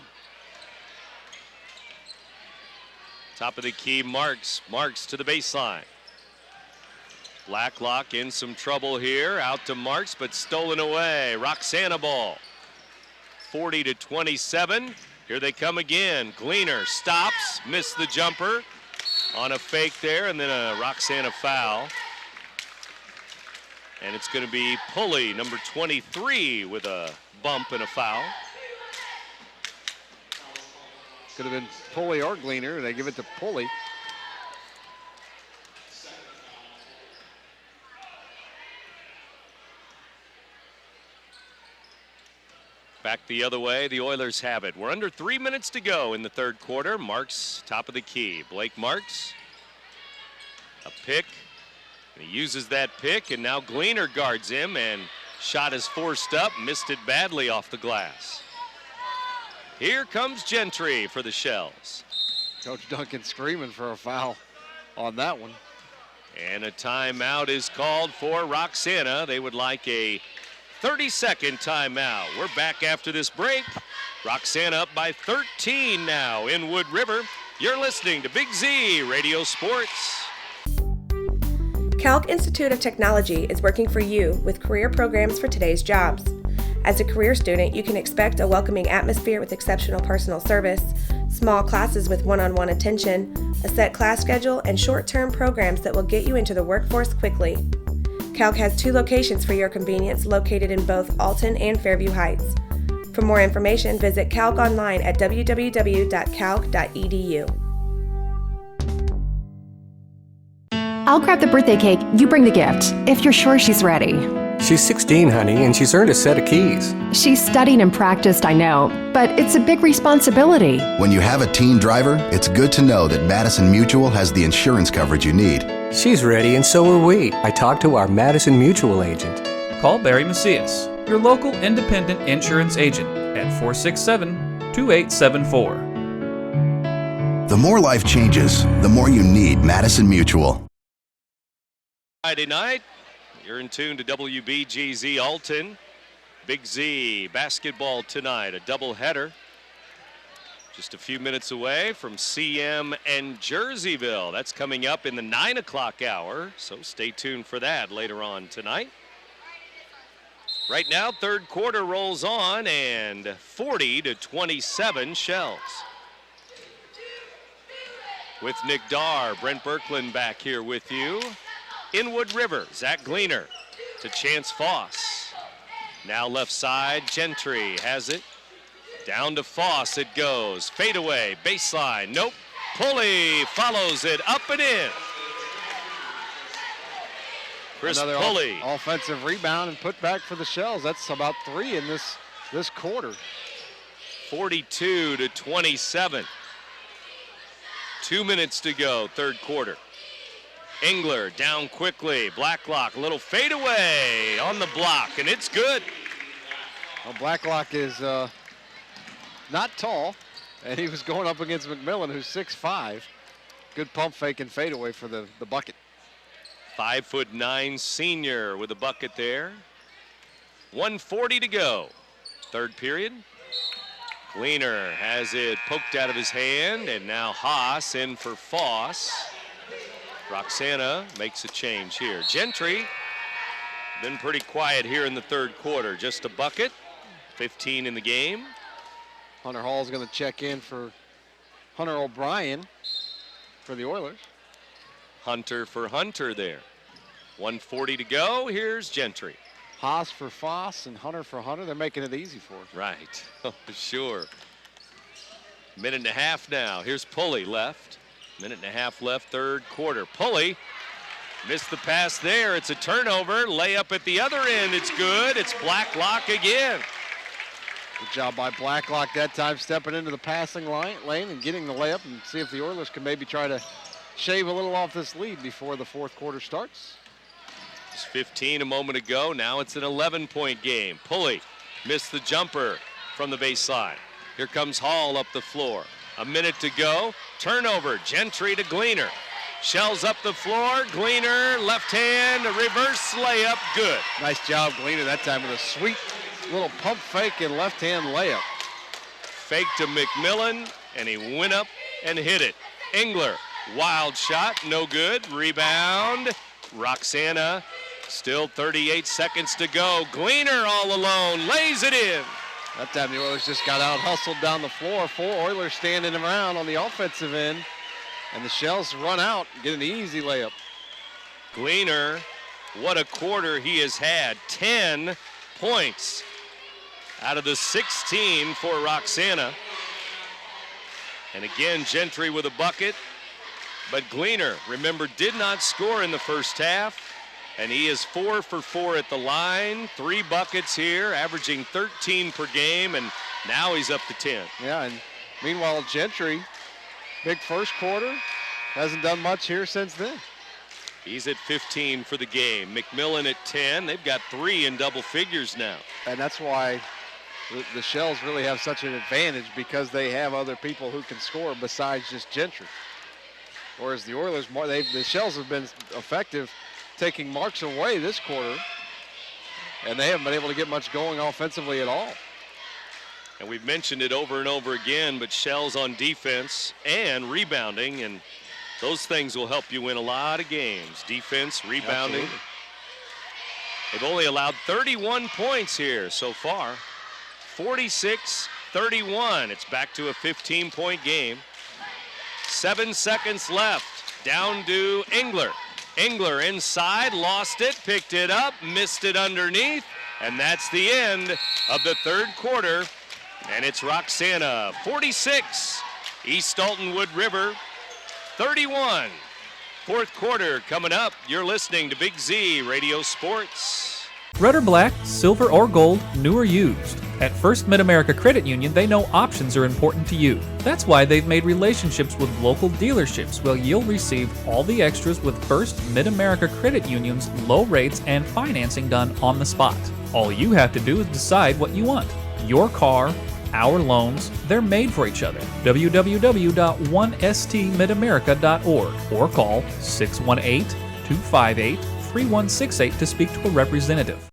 Top of the key, Marks. Marks to the baseline. Blacklock in some trouble here. Out to Marks, but stolen away. Roxana ball. 40-27. Here they come again. Gleaner stops, missed the jumper on a fake there, and then a Roxana foul. And it's going to be Pulley, number 23, with a bump and a foul. Could have been Pulley or Gleaner. They give it to Pulley. Back the other way, the Oilers have it. We're under 3 minutes to go in the third quarter. Marks, top of the key. Blake Marks, a pick. And he uses that pick, and now Gleaner guards him, and shot is forced up, missed it badly off the glass. Here comes Gentry for the Shells. Coach Duncan screaming for a foul on that one. And a timeout is called for Roxana. They would like a 30-second timeout. We're back after this break. Roxana up by 13 now in Wood River. You're listening to Big Z Radio Sports. Calc Institute of Technology is working for you with career programs for today's jobs. As a career student, you can expect a welcoming atmosphere with exceptional personal service, small classes with one-on-one attention, a set class schedule, and short-term programs that will get you into the workforce quickly. Calc has 2 locations for your convenience, located in both Alton and Fairview Heights. For more information, visit Calc online at www.calc.edu. I'll grab the birthday cake, you bring the gift, if you're sure she's ready. She's 16, honey, and she's earned a set of keys. She's studied and practiced, I know, but it's a big responsibility. When you have a teen driver, it's good to know that Madison Mutual has the insurance coverage you need. She's ready, and so are we. I talked to our Madison Mutual agent. Call Barry Macias, your local independent insurance agent, at 467-2874. The more life changes, the more you need Madison Mutual. Friday night, you're in tune to WBGZ Alton. Big Z basketball tonight, a doubleheader. Just a few minutes away from CM and Jerseyville. That's coming up in the 9 o'clock hour, so stay tuned for that later on tonight. Right now, third quarter rolls on, and 40-27 Shells. With Nick Darr, Brent Birkland back here with you. In Wood River, Zach Gleaner to Chance Foss. Now left side, Gentry has it. Down to Foss it goes. Fadeaway, baseline, nope. Pulley follows it up and in. Chris Another Pulley. Offensive rebound and put back for the Shells. That's about 3 in this quarter. 42-27. 2 minutes to go, third quarter. Engler down quickly. Blacklock, a little fadeaway on the block, and it's good. Well, Blacklock is not tall, and he was going up against McMillan, who's 6'5". Good pump fake and fadeaway for the bucket. 5'9" senior with a bucket there. 1:40 to go. Third period. Gleaner has it poked out of his hand, and now Haas in for Foss. Roxana makes a change here. Gentry been pretty quiet here in the third quarter. Just a bucket, 15 in the game. Hunter Hall's going to check in for Hunter O'Brien for the Oilers. Hunter for Hunter there. 1:40 to go. Here's Gentry. Haas for Foss and Hunter for Hunter. They're making it easy for him. Right. Oh, sure. Minute and a half now. Here's Pulley left. Minute and a half left, third quarter. Pulley missed the pass there. It's a turnover. Layup at the other end. It's good. It's Blacklock again. Good job by Blacklock that time, stepping into the passing lane and getting the layup, and see if the Oilers can maybe try to shave a little off this lead before the fourth quarter starts. 15 a moment ago. Now it's an 11-point game. Pulley missed the jumper from the baseline. Here comes Hall up the floor. A minute to go. Turnover. Gentry to Gleaner. Shells up the floor. Gleaner, left hand, a reverse layup. Good. Nice job, Gleaner, that time with a sweet little pump fake and left hand layup. Fake to McMillan, and he went up and hit it. Engler, wild shot, no good. Rebound. Roxana. Still 38 seconds to go. Gleaner all alone, lays it in. That time the Oilers just got out hustled down the floor. 4 Oilers standing around on the offensive end. And the Shells run out and get an easy layup. Gleaner, what a quarter he has had. 10 points out of the 16 for Roxana. And again, Gentry with a bucket. But Gleaner, remember, did not score in the first half. And he is 4 for 4 at the line. 3 buckets here, averaging 13 per game, and now he's up to 10. Yeah, and meanwhile, Gentry, big first quarter, hasn't done much here since then. He's at 15 for the game. McMillan at 10. They've got 3 in double figures now. And that's why the Shells really have such an advantage, because they have other people who can score besides just Gentry. Whereas the Oilers, the Shells have been effective taking marks away this quarter, and they haven't been able to get much going offensively at all. And we've mentioned it over and over again, but Shells on defense and rebounding, and those things will help you win a lot of games. Defense, rebounding. Absolutely. They've only allowed 31 points here so far. 46-31. It's back to a 15-point game. 7 seconds left. Down to Engler. Engler inside, lost it, picked it up, missed it underneath, and that's the end of the third quarter. And it's Roxana, 46, East Alton-Wood River, 31. Fourth quarter coming up. You're listening to Big Z Radio Sports. Red or black, silver or gold, new or used. At First Mid-America Credit Union, they know options are important to you. That's why they've made relationships with local dealerships where you'll receive all the extras with First Mid-America Credit Union's low rates and financing done on the spot. All you have to do is decide what you want. Your car, our loans, they're made for each other. www.1stmidamerica.org or call 618-258-3168 to speak to a representative.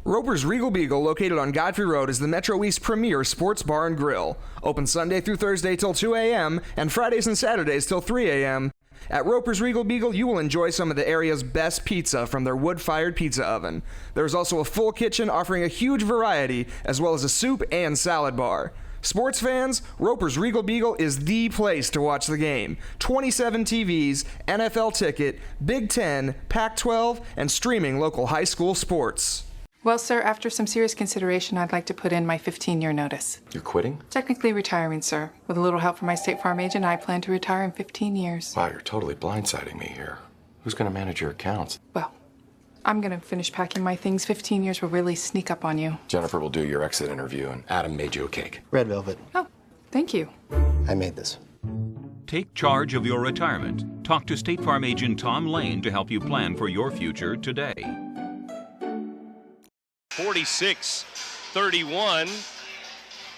Roper's Regal Beagle, located on Godfrey Road, is the Metro East premier sports bar and grill. Open Sunday through Thursday till 2 a.m. and Fridays and Saturdays till 3 a.m. At Roper's Regal Beagle, you will enjoy some of the area's best pizza from their wood-fired pizza oven. There is also a full kitchen offering a huge variety, as well as a soup and salad bar. Sports fans, Roper's Regal Beagle is the place to watch the game. 27 TVs, NFL ticket, Big Ten, Pac-12, and streaming local high school sports. Well, sir, after some serious consideration, I'd like to put in my 15-year notice. You're quitting? Technically retiring, sir. With a little help from my State Farm agent, I plan to retire in 15 years. Wow, you're totally blindsiding me here. Who's going to manage your accounts? Well, I'm going to finish packing my things. 15 years will really sneak up on you. Jennifer will do your exit interview, and Adam made you a cake. Red velvet. Oh, thank you. I made this. Take charge of your retirement. Talk to State Farm agent Tom Lane to help you plan for your future today. 46-31,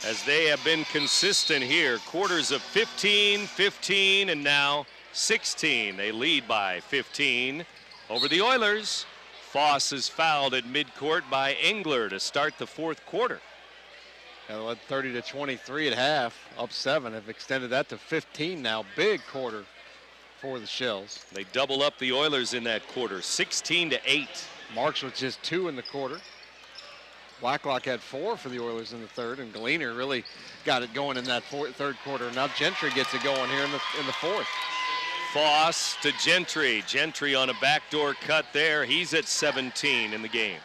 as they have been consistent here. Quarters of 15, 15, and now 16. They lead by 15 over the Oilers. Foss is fouled at midcourt by Engler to start the fourth quarter. They led 30-23 at half, up 7. Have extended that to 15 now. Big quarter for the Shells. They double up the Oilers in that quarter, 16-8. Marks with just 2 in the quarter. Blacklock had 4 for the Oilers in the third, and Gleaner really got it going in that third quarter. Now Gentry gets it going here in the fourth. Foss to Gentry. Gentry on a backdoor cut there. He's at 17 in the game.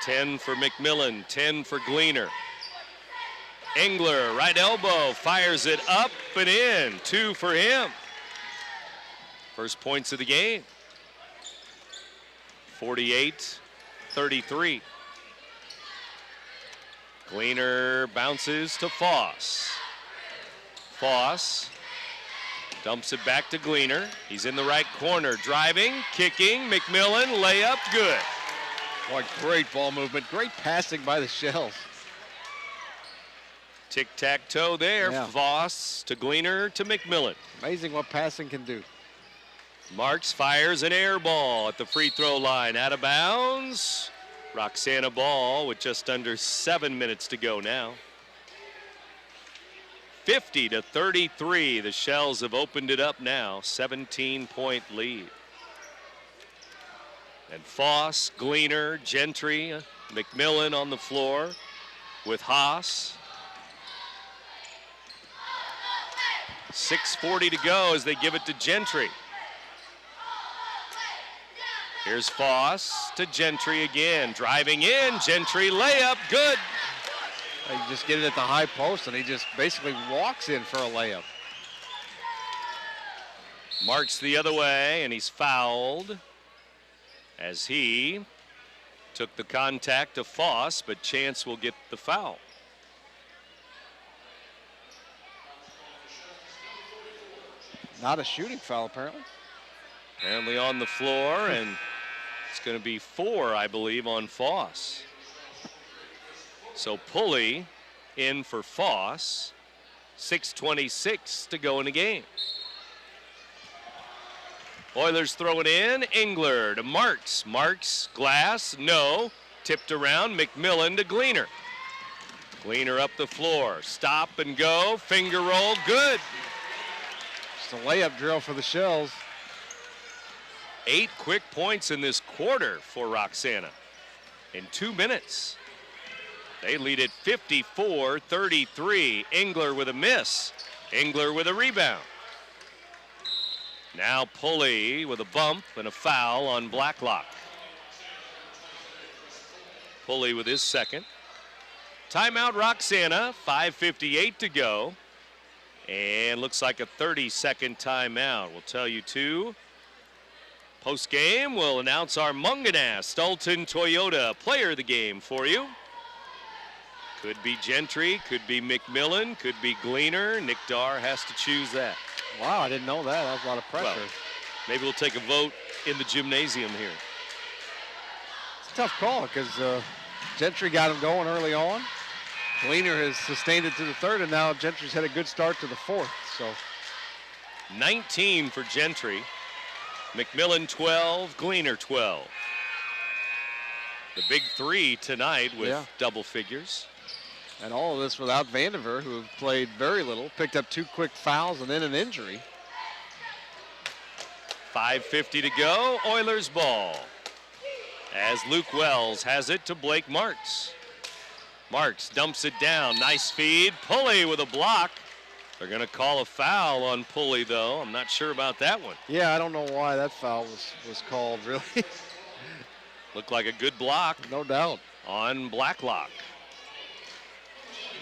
10 for McMillan, 10 for Gleaner. Engler, right elbow, fires it up and in. 2 for him. First points of the game. 48-33. Gleaner bounces to Foss. Foss dumps it back to Gleaner. He's in the right corner, driving, kicking, McMillan, layup, good. What great ball movement, great passing by the Shells. Tic-tac-toe there, yeah. Foss to Gleaner to McMillan. Amazing what passing can do. Marks fires an air ball at the free throw line, out of bounds. Roxana ball with just under 7 minutes to go now. 50-33, the Shells have opened it up now, 17-point lead. And Foss, Gleaner, Gentry, McMillan on the floor with Haas. 6:40 to go as they give it to Gentry. Here's Foss to Gentry again, driving in, Gentry layup, good. You just get it at the high post, and he just basically walks in for a layup. Marks the other way, and he's fouled as he took the contact of Foss, but Chance will get the foul. Not a shooting foul, apparently. Apparently on the floor, and it's going to be 4, I believe, on Foss. So Pulley in for Foss. 6:26 to go in the game. Oilers throw it in. Engler to Marks. Marks, glass, no. Tipped around, McMillan to Gleaner. Gleaner up the floor. Stop and go. Finger roll, good. Just a layup drill for the Shells. 8 quick points in this quarter for Roxana in 2 minutes. They lead at 54-33. Engler with a miss. Engler with a rebound. Now Pulley with a bump and a foul on Blacklock. Pulley with his second. Timeout Roxana, 5:58 to go. And looks like a 30-second timeout. We'll tell you too. Post game, we'll announce our Munganast Alton Toyota player of the game for you. Could be Gentry, could be McMillan, could be Gleaner. Nick Darr has to choose that. Wow, I didn't know that. That was a lot of pressure. Well, maybe we'll take a vote in the gymnasium here. It's a tough call because Gentry got him going early on. Gleaner has sustained it to the third, and now Gentry's had a good start to the fourth. So 19 for Gentry. McMillan 12, Gleaner 12. The big 3 tonight with double figures. And all of this without Vandiver, who played very little, picked up 2 quick fouls and then an injury. 5:50 to go, Oilers ball. As Luke Wells has it to Blake Marks. Marks dumps it down, nice feed. Pulley with a block. They're going to call a foul on Pulley, though. I'm not sure about that one. Yeah, I don't know why that foul was called, really. Looked like a good block. No doubt. On Blacklock.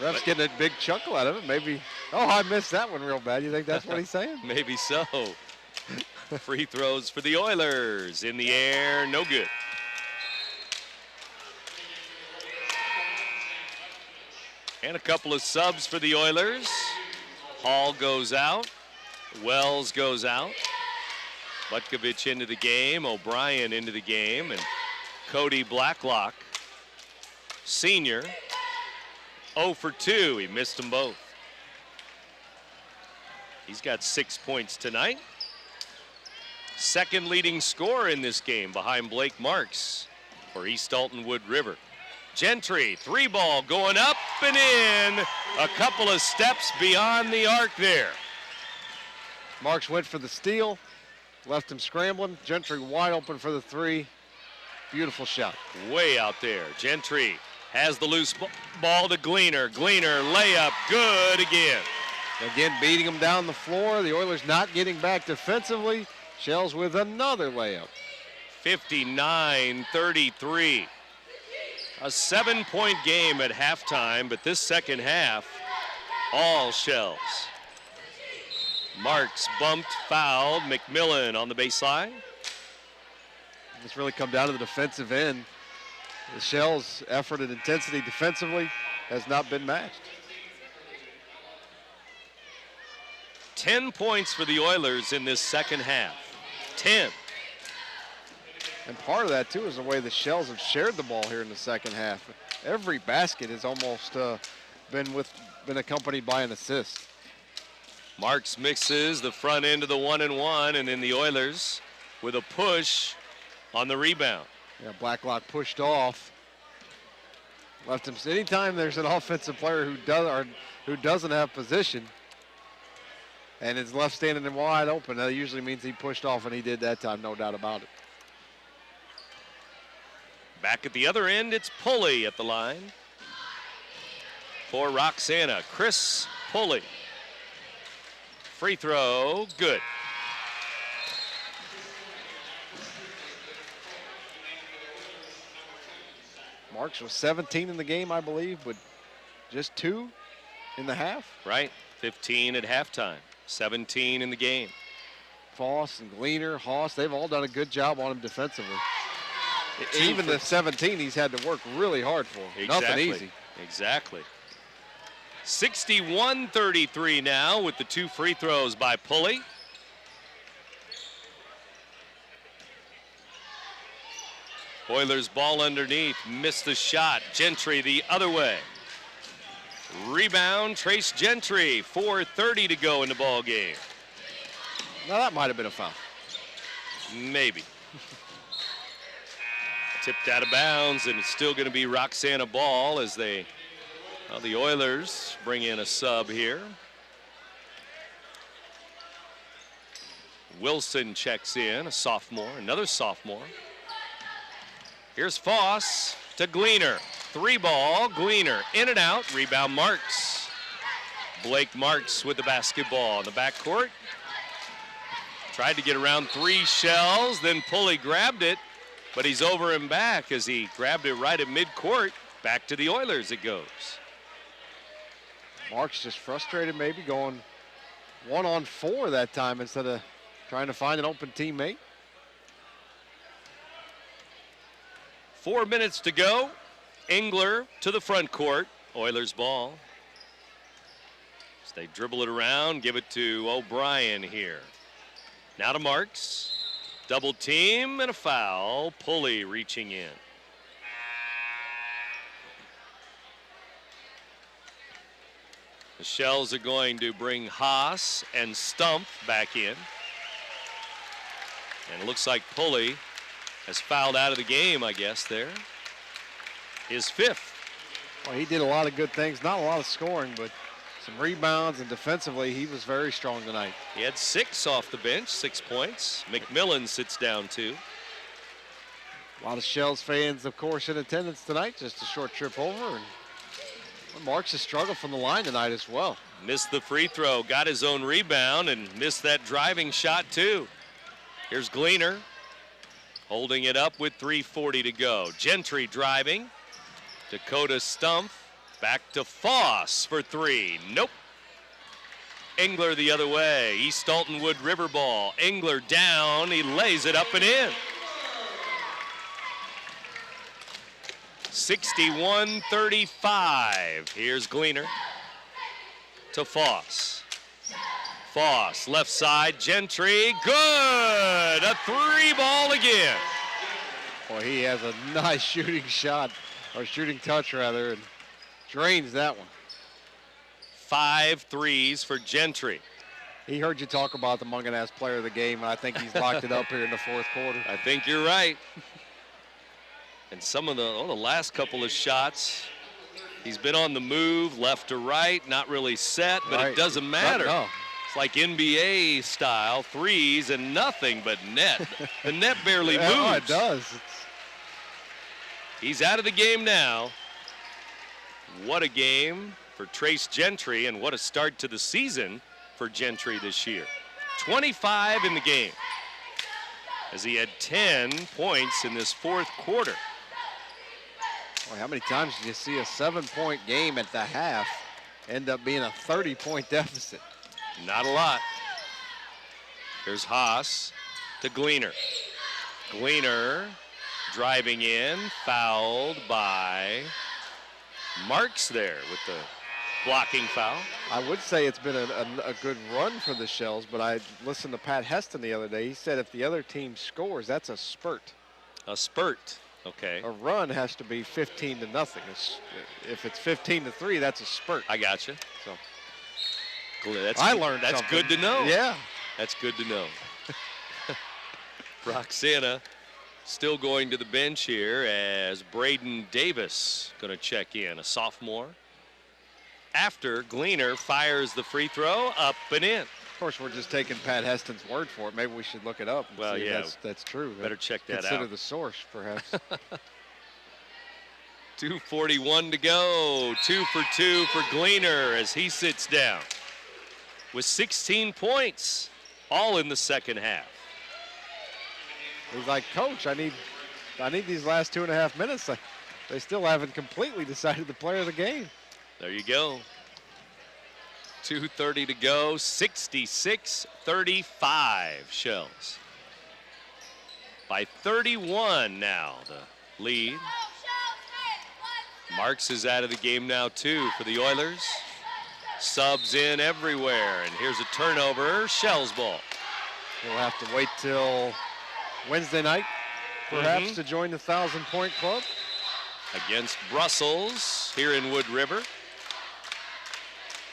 Ref's getting a big chuckle out of it. Maybe, oh, I missed that one real bad. You think that's what he's saying? Maybe so. Free throws for the Oilers. In the air, no good. And a couple of subs for the Oilers. Hall goes out. Wells goes out. Butkovich into the game. O'Brien into the game. And Cody Blacklock, senior, 0 for 2. He missed them both. He's got 6 points tonight. Second leading scorer in this game behind Blake Marks for East Alton-Wood River. Gentry, 3-ball going up and in. A couple of steps beyond the arc there. Marks went for the steal, left him scrambling. Gentry wide open for the 3. Beautiful shot. Way out there. Gentry has the loose ball to Gleaner. Gleaner layup, good again. Again, beating him down the floor. The Oilers not getting back defensively. Shells with another layup. 59-33. A 7-point game at halftime, but this second half, all Shells. Marks bumped, fouled. McMillan on the baseline. It's really come down to the defensive end. The Shells' effort and intensity defensively has not been matched. 10 points for the Oilers in this second half. 10. And part of that, too, is the way the Shells have shared the ball here in the second half. Every basket has almost been accompanied by an assist. Marks mixes the front end of the 1-and-1, and then the Oilers with a push on the rebound. Yeah, Blacklock pushed off. Left him. Anytime there's an offensive player who doesn't have position and is left standing wide open, that usually means he pushed off, and he did that time, no doubt about it. Back at the other end, it's Pulley at the line for Roxana. Chris Pulley. Free throw, good. Marks was 17 in the game, I believe, but just 2 in the half. Right, 15 at halftime, 17 in the game. Foss and Gleaner, Haas, they've all done a good job on him defensively. Even the 17 he's had to work really hard for. Exactly. Nothing easy. Exactly. 61-33 now with the 2 free throws by Pulley. Oilers ball underneath, missed the shot. Gentry the other way. Rebound, Trace Gentry, 4:30 to go in the ball game. Now that might have been a foul. Maybe. Tipped out of bounds, and it's still going to be Roxana ball as the Oilers bring in a sub here. Wilson checks in, a sophomore, another sophomore. Here's Foss to Gleaner. 3-ball, Gleaner in and out, rebound Marks. Blake Marks with the basketball in the backcourt. Tried to get around 3 Shells, then Pulley grabbed it, but he's over and back as he grabbed it right at midcourt. Back to the Oilers it goes. Marks just frustrated, maybe going 1-on-4 that time instead of trying to find an open teammate. 4 minutes to go. Engler to the front court. Oilers ball. So they dribble it around, give it to O'Brien here. Now to Marks. Double team and a foul. Pulley reaching in. The Shells are going to bring Haas and Stump back in. And it looks like Pulley has fouled out of the game, I guess, there. His 5th. Well, he did a lot of good things. Not a lot of scoring, but some rebounds, and defensively, he was very strong tonight. He had 6 off the bench, 6 points. McMillan sits down 2. A lot of Shells fans, of course, in attendance tonight. Just a short trip over. And Marks has struggled from the line tonight as well. Missed the free throw, got his own rebound, and missed that driving shot, too. Here's Gleaner. Holding it up with 3:40 to go. Gentry driving. Dakota Stumpf. Back to Foss for 3. Nope. Engler the other way. East Alton-Wood River ball. Engler down. He lays it up and in. 61-35. Here's Gleaner to Foss. Foss, left side, Gentry, good! A 3-ball again. Boy, he has a nice shooting shot, or shooting touch rather, and drains that one. 5 threes for Gentry. He heard you talk about the Munganess player of the game, and I think he's locked it up here in the fourth quarter. I think you're right. And some of the last couple of shots, he's been on the move, left to right, not really set, but it doesn't matter. No. It's like NBA style, threes and nothing but net. The net barely moves. Oh, it does. He's out of the game now. What a game for Trace Gentry, and what a start to the season for Gentry this year. 25 in the game, as he had 10 points in this fourth quarter. Boy, how many times did you see a 7-point game at the half end up being a 30-point deficit? Not a lot. Here's Haas to Gleaner. Gleaner driving in, fouled by Marks there with the blocking foul. I would say it's been a good run for the Shells, but I listened to Pat Heston the other day. He said if the other team scores, that's a spurt. A spurt, okay. A run has to be 15-0. If it's 15-3, that's a spurt. I got you. So I learned that's something. good to know. Yeah. That's good to know. Roxana still going to the bench here as Braden Davis going to check in, a sophomore. After Gleaner fires the free throw, up and in. Of course, we're just taking Pat Heston's word for it. Maybe we should look it up and well, see yeah, if that's true. Better check that Consider out. the source, perhaps. 2:41 to go. 2 for 2 for Gleaner as he sits down with 16 points, all in the second half. He's like, Coach, I need these last 2.5 minutes. They still haven't completely decided the player of the game. There you go. 2:30 to go. 66-35 Shells. By 31 now, the lead. Marks is out of the game now too for the Oilers. Subs in everywhere, and here's a turnover. Shells ball. He'll have to wait till Wednesday night, perhaps, to join the 1,000-point club. Against Brussels here in Wood River.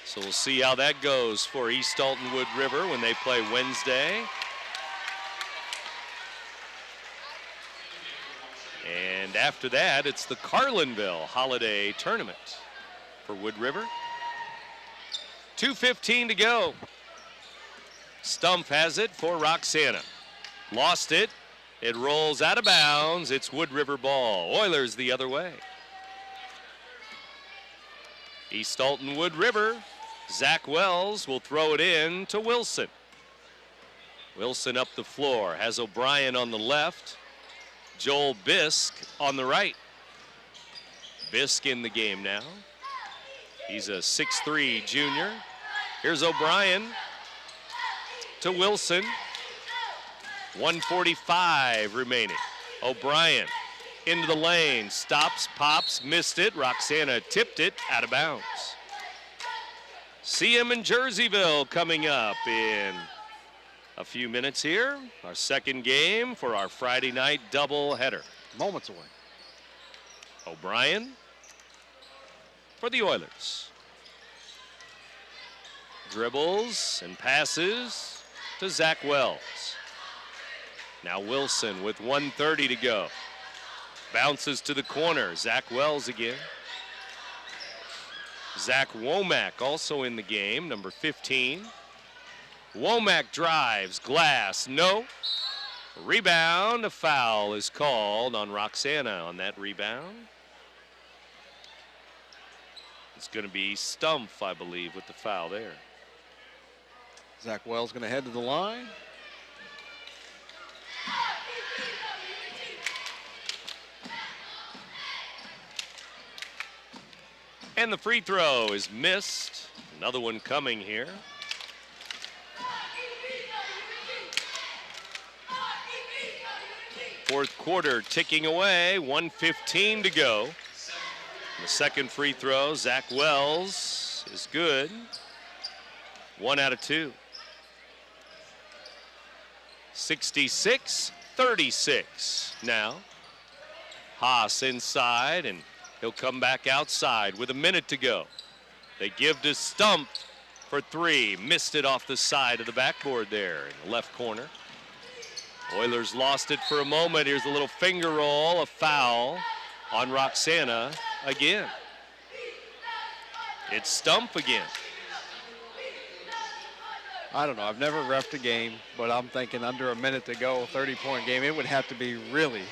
So we'll see how that goes for East Alton-Wood River when they play Wednesday. And after that, it's the Carlinville Holiday Tournament for Wood River. 2:15 to go. Stumpf has it for Roxana. Lost it. It rolls out of bounds. It's Wood River ball. Oilers the other way. East Alton-Wood River. Zach Wells will throw it in to Wilson. Wilson up the floor. Has O'Brien on the left. Joel Bisk on the right. Bisk in the game now. He's a 6'3" junior. Here's O'Brien to Wilson. 1:45 remaining. O'Brien into the lane. Stops, pops, missed it. Roxana tipped it out of bounds. CM in Jerseyville coming up in a few minutes here. Our second game for our Friday night doubleheader. Moments away. O'Brien for the Oilers. Dribbles and passes to Zach Wells. Now Wilson with 1:30 to go. Bounces to the corner. Zach Wells again. Zach Womack also in the game, number 15. Womack drives, glass, no. Rebound, a foul is called on Roxana on that rebound. It's going to be Stumpf, I believe, with the foul there. Zach Wells going to head to the line. And the free throw is missed. Another one coming here. Fourth quarter ticking away, 1:15 to go. The second free throw, Zach Wells, is good. 1 out of 2. 66-36 now. Haas inside, and he'll come back outside with a minute to go. They give to Stump for 3. Missed it off the side of the backboard there in the left corner. Oilers lost it for a moment. Here's a little finger roll, a foul on Roxana again. It's Stump again. I don't know. I've never reffed a game, but I'm thinking under a minute to go, 30-point game, it would have to be really.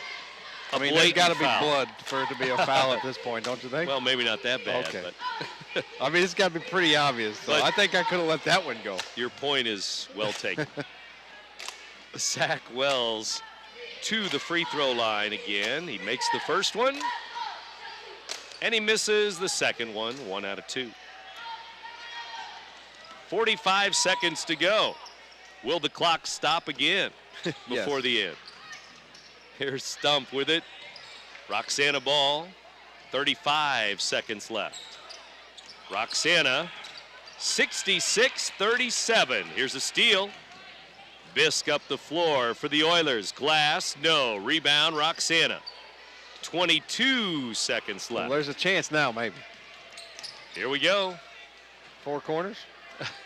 I mean, there's got to be blood for it to be a foul at this point, don't you think? Well, maybe not that bad. Okay. But I mean, it's got to be pretty obvious. So I think I could have let that one go. Your point is well taken. Zach Wells to the free throw line again. He makes the first one, and he misses the second one, 1 out of 2. 45 seconds to go. Will the clock stop again before the end? Here's Stump with it. Roxana ball, 35 seconds left. Roxana, 66-37. Here's a steal. Bisk up the floor for the Oilers. Glass, no. Rebound, Roxana. 22 seconds left. Well, there's a chance now, maybe. Here we go. 4 corners.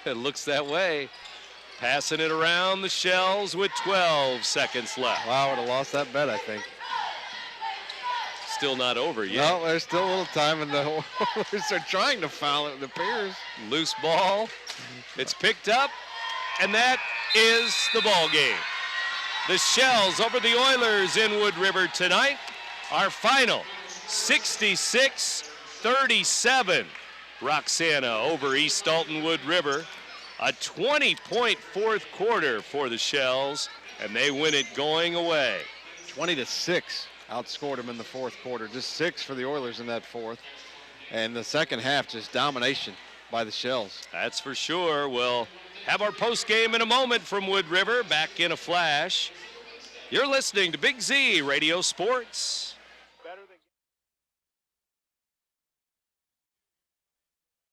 It looks that way. Passing it around the Shells with 12 seconds left. Wow, I would have lost that bet, I think. Still not over yet. No, there's still a little time, and the Oilers are trying to foul it, it appears. Loose ball. It's picked up, and that is the ball game. The Shells over the Oilers in Wood River tonight. Our final, 66-37. Roxana over East Alton-Wood River. A 20-point fourth quarter for the Shells, and they win it going away. 20-6 outscored them in the fourth quarter. Just 6 for the Oilers in that fourth. And the second half, just domination by the Shells. That's for sure. We'll have our post game in a moment from Wood River. Back in a flash. You're listening to Big Z Radio Sports.